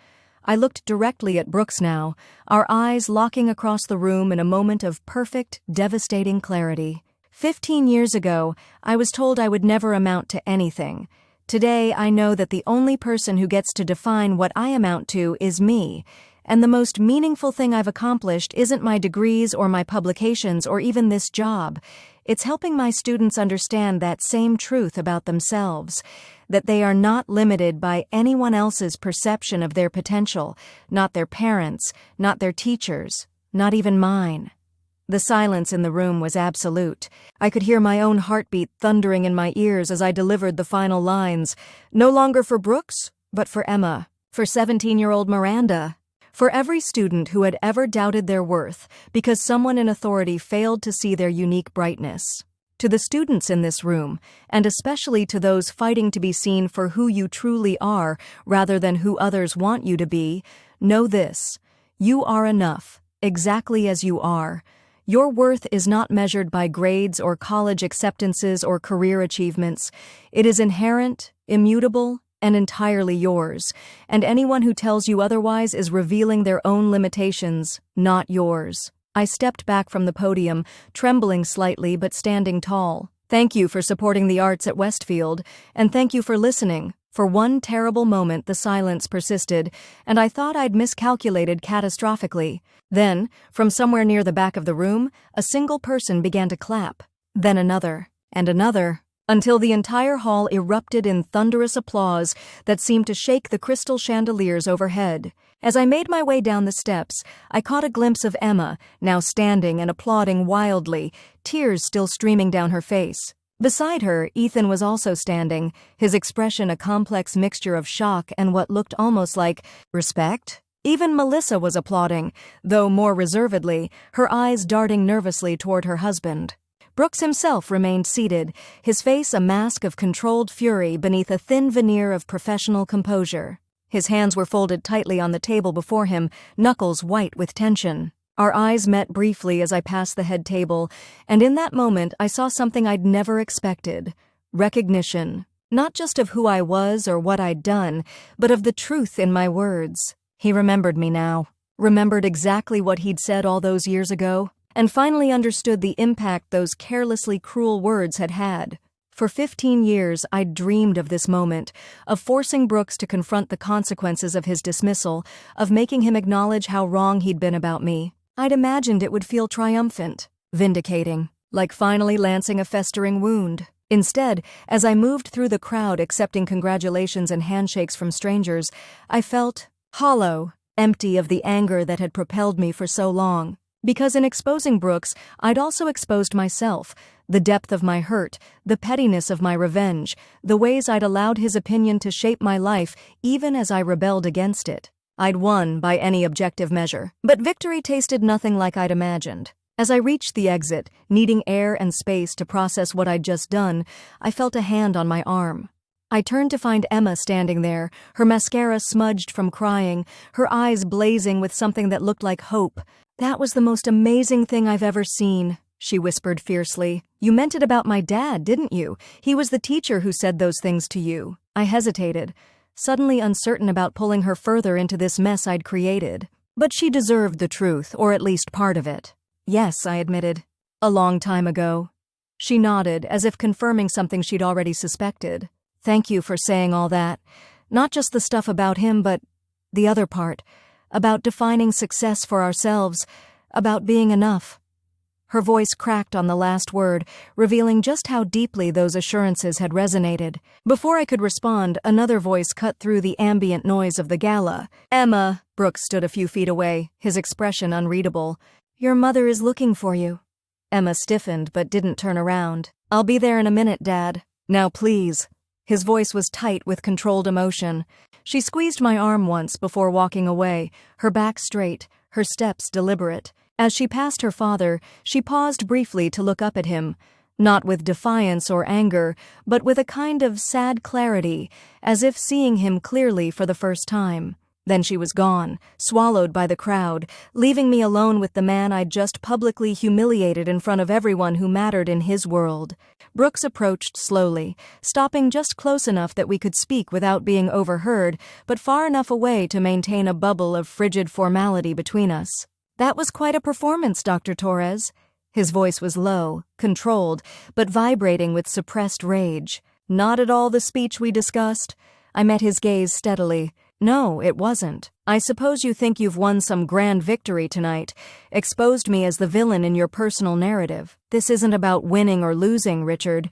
I looked directly at Brooks now, our eyes locking across the room in a moment of perfect, devastating clarity. 15 years ago, I was told I would never amount to anything. Today, I know that the only person who gets to define what I amount to is me, and the most meaningful thing I've accomplished isn't my degrees or my publications or even this job. It's helping my students understand that same truth about themselves, that they are not limited by anyone else's perception of their potential, not their parents, not their teachers, not even mine. The silence in the room was absolute. I could hear my own heartbeat thundering in my ears as I delivered the final lines. No longer for Brooks, but for Emma, for 17-year-old Miranda, for every student who had ever doubted their worth because someone in authority failed to see their unique brightness. To the students in this room, and especially to those fighting to be seen for who you truly are rather than who others want you to be, know this: you are enough, exactly as you are. Your worth is not measured by grades or college acceptances or career achievements. It is inherent, immutable, and entirely yours, and anyone who tells you otherwise is revealing their own limitations, not yours. I stepped back from the podium, trembling slightly but standing tall. Thank you for supporting the arts at Westfield, and thank you for listening. For one terrible moment, the silence persisted, and I thought I'd miscalculated catastrophically. Then, from somewhere near the back of the room, a single person began to clap. Then another, and another, until the entire hall erupted in thunderous applause that seemed to shake the crystal chandeliers overhead. As I made my way down the steps, I caught a glimpse of Emma, now standing and applauding wildly, tears still streaming down her face. Beside her, Ethan was also standing, his expression a complex mixture of shock and what looked almost like respect. Even Melissa was applauding, though more reservedly, her eyes darting nervously toward her husband. Brooks himself remained seated, his face a mask of controlled fury beneath a thin veneer of professional composure. His hands were folded tightly on the table before him, knuckles white with tension. Our eyes met briefly as I passed the head table, and in that moment I saw something I'd never expected. Recognition. Not just of who I was or what I'd done, but of the truth in my words. He remembered me now. Remembered exactly what he'd said all those years ago, and finally understood the impact those carelessly cruel words had had. For 15 years, I'd dreamed of this moment, of forcing Brooks to confront the consequences of his dismissal, of making him acknowledge how wrong he'd been about me. I'd imagined it would feel triumphant, vindicating, like finally lancing a festering wound. Instead, as I moved through the crowd accepting congratulations and handshakes from strangers, I felt hollow, empty of the anger that had propelled me for so long. Because in exposing Brooks, I'd also exposed myself, the depth of my hurt, the pettiness of my revenge, the ways I'd allowed his opinion to shape my life even as I rebelled against it. I'd won by any objective measure, but victory tasted nothing like I'd imagined. As I reached the exit, needing air and space to process what I'd just done, I felt a hand on my arm. I turned to find Emma standing there, her mascara smudged from crying, her eyes blazing with something that looked like hope. "That was the most amazing thing I've ever seen," she whispered fiercely. "You meant it about my dad, didn't you? He was the teacher who said those things to you." I hesitated, suddenly uncertain about pulling her further into this mess I'd created. But she deserved the truth, or at least part of it. "Yes," I admitted. "A long time ago." She nodded, as if confirming something she'd already suspected. "Thank you for saying all that. Not just the stuff about him, but the other part. About defining success for ourselves. About being enough." Her voice cracked on the last word, revealing just how deeply those assurances had resonated. Before I could respond, another voice cut through the ambient noise of the gala. "Emma," Brooks stood a few feet away, his expression unreadable. "Your mother is looking for you." Emma stiffened but didn't turn around. "I'll be there in a minute, Dad. Now please." His voice was tight with controlled emotion. She squeezed my arm once before walking away, her back straight, her steps deliberate. As she passed her father, she paused briefly to look up at him, not with defiance or anger, but with a kind of sad clarity, as if seeing him clearly for the first time. Then she was gone, swallowed by the crowd, leaving me alone with the man I'd just publicly humiliated in front of everyone who mattered in his world. Brooks approached slowly, stopping just close enough that we could speak without being overheard, but far enough away to maintain a bubble of frigid formality between us. "That was quite a performance, Dr. Torres." His voice was low, controlled, but vibrating with suppressed rage. "Not at all the speech we discussed." I met his gaze steadily. "No, it wasn't. I suppose you think you've won some grand victory tonight, exposed me as the villain in your personal narrative. This isn't about winning or losing, Richard."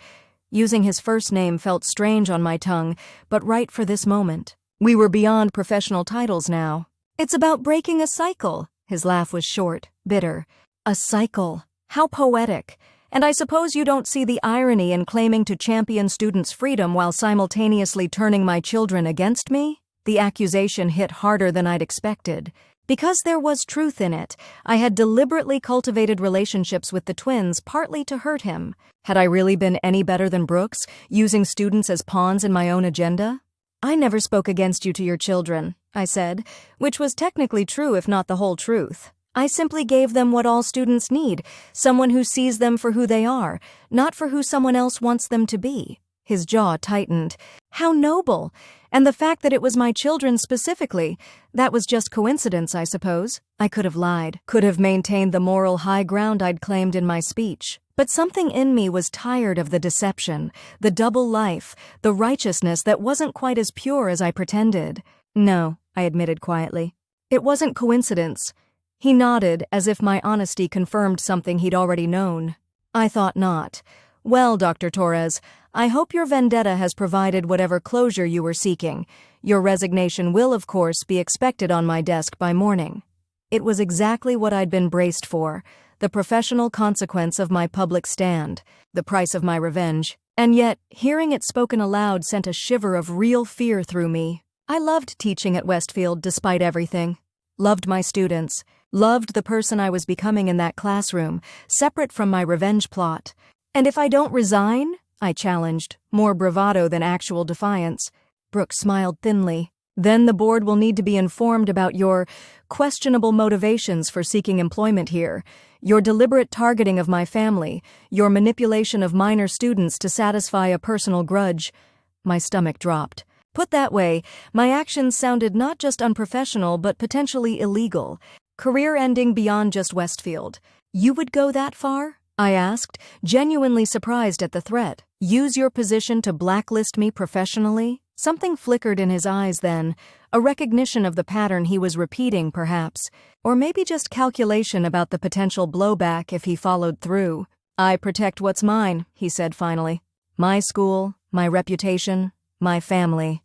Using his first name felt strange on my tongue, but right for this moment. We were beyond professional titles now. "It's about breaking a cycle." His laugh was short, bitter. "A cycle. How poetic. And I suppose you don't see the irony in claiming to champion students' freedom while simultaneously turning my children against me?" The accusation hit harder than I'd expected. Because there was truth in it, I had deliberately cultivated relationships with the twins partly to hurt him. Had I really been any better than Brooks, using students as pawns in my own agenda? "I never spoke against you to your children," I said, which was technically true if not the whole truth. "I simply gave them what all students need, someone who sees them for who they are, not for who someone else wants them to be." His jaw tightened. How noble! And the fact that it was my children specifically, that was just coincidence, I suppose. I could have lied, could have maintained the moral high ground I'd claimed in my speech. But something in me was tired of the deception, the double life, the righteousness that wasn't quite as pure as I pretended. "No," I admitted quietly. "It wasn't coincidence." He nodded, as if my honesty confirmed something he'd already known. "I thought not. Well, Dr. Torres, I hope your vendetta has provided whatever closure you were seeking. Your resignation will, of course, be expected on my desk by morning." It was exactly what I'd been braced for, the professional consequence of my public stand, the price of my revenge. And yet, hearing it spoken aloud sent a shiver of real fear through me. I loved teaching at Westfield despite everything. Loved my students. Loved the person I was becoming in that classroom, separate from my revenge plot. "And if I don't resign?" I challenged, more bravado than actual defiance. Brooks smiled thinly. "Then the board will need to be informed about your questionable motivations for seeking employment here, your deliberate targeting of my family, your manipulation of minor students to satisfy a personal grudge." My stomach dropped. Put that way, my actions sounded not just unprofessional but potentially illegal. Career-ending beyond just Westfield. "You would go that far?" I asked, genuinely surprised at the threat. "Use your position to blacklist me professionally?" Something flickered in his eyes then, a recognition of the pattern he was repeating, perhaps, or maybe just calculation about the potential blowback if he followed through. "I protect what's mine," he said finally. "My school, my reputation, my family."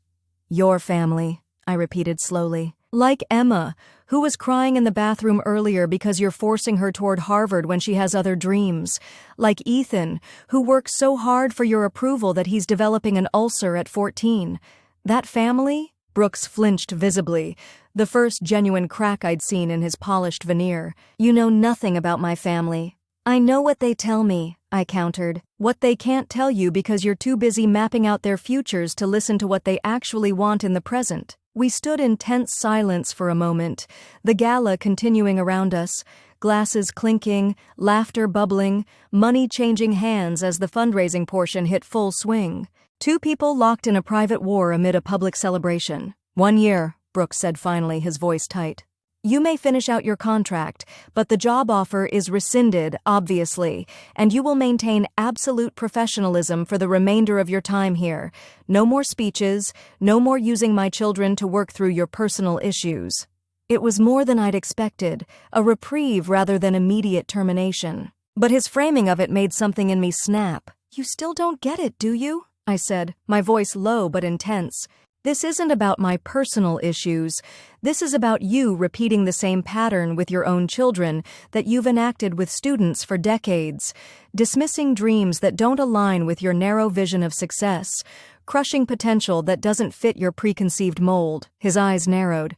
"Your family," I repeated slowly. "Like Emma, who was crying in the bathroom earlier because you're forcing her toward Harvard when she has other dreams. Like Ethan, who works so hard for your approval that he's developing an ulcer at 14. That family?" Brooks flinched visibly, the first genuine crack I'd seen in his polished veneer. "You know nothing about my family." "I know what they tell me," I countered. "What they can't tell you because you're too busy mapping out their futures to listen to what they actually want in the present." We stood in tense silence for a moment, the gala continuing around us, glasses clinking, laughter bubbling, money changing hands as the fundraising portion hit full swing. Two people locked in a private war amid a public celebration. 1 year, Brooks said finally, his voice tight. You may finish out your contract, but the job offer is rescinded, obviously, and you will maintain absolute professionalism for the remainder of your time here. No more speeches, no more using my children to work through your personal issues. It was more than I'd expected, a reprieve rather than immediate termination. But his framing of it made something in me snap. You still don't get it, do you? I said, my voice low but intense. This isn't about my personal issues. This is about you repeating the same pattern with your own children that you've enacted with students for decades, dismissing dreams that don't align with your narrow vision of success, crushing potential that doesn't fit your preconceived mold. His eyes narrowed.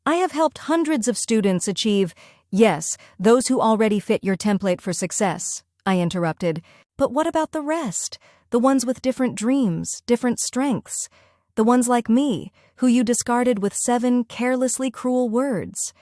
I have helped hundreds of students achieve, yes, those who already fit your template for success, I interrupted. But what about the rest? The ones with different dreams, different strengths? The ones like me, who you discarded with 7 carelessly cruel words.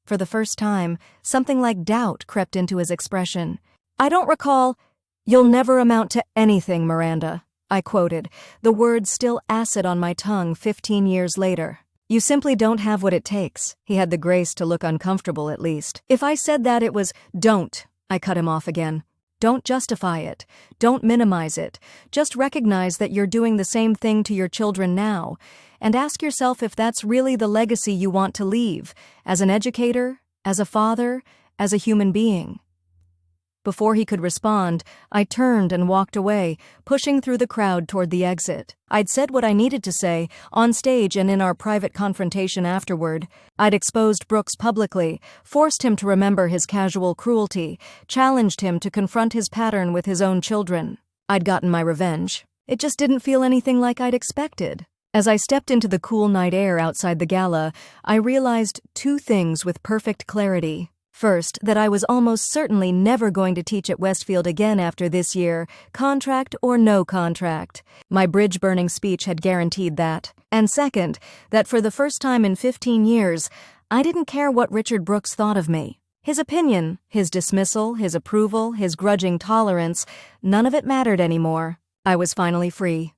For the first time, something like doubt crept into his expression. I don't recall, "You'll never amount to anything, Miranda," I quoted, the words still acid on my tongue 15 years later. You simply don't have what it takes. He had the grace to look uncomfortable at least. If I said that, it was, don't. I cut him off again. Don't justify it. Don't minimize it. Just recognize that you're doing the same thing to your children now, and ask yourself if that's really the legacy you want to leave, as an educator, as a father, as a human being. Before he could respond, I turned and walked away, pushing through the crowd toward the exit. I'd said what I needed to say, on stage and in our private confrontation afterward. I'd exposed Brooks publicly, forced him to remember his casual cruelty, challenged him to confront his pattern with his own children. I'd gotten my revenge. It just didn't feel anything like I'd expected. As I stepped into the cool night air outside the gala, I realized 2 things with perfect clarity. First, that I was almost certainly never going to teach at Westfield again after this year, contract or no contract. My bridge-burning speech had guaranteed that. And second, that for the first time in 15 years, I didn't care what Richard Brooks thought of me. His opinion, his dismissal, his approval, his grudging tolerance, none of it mattered anymore. I was finally free.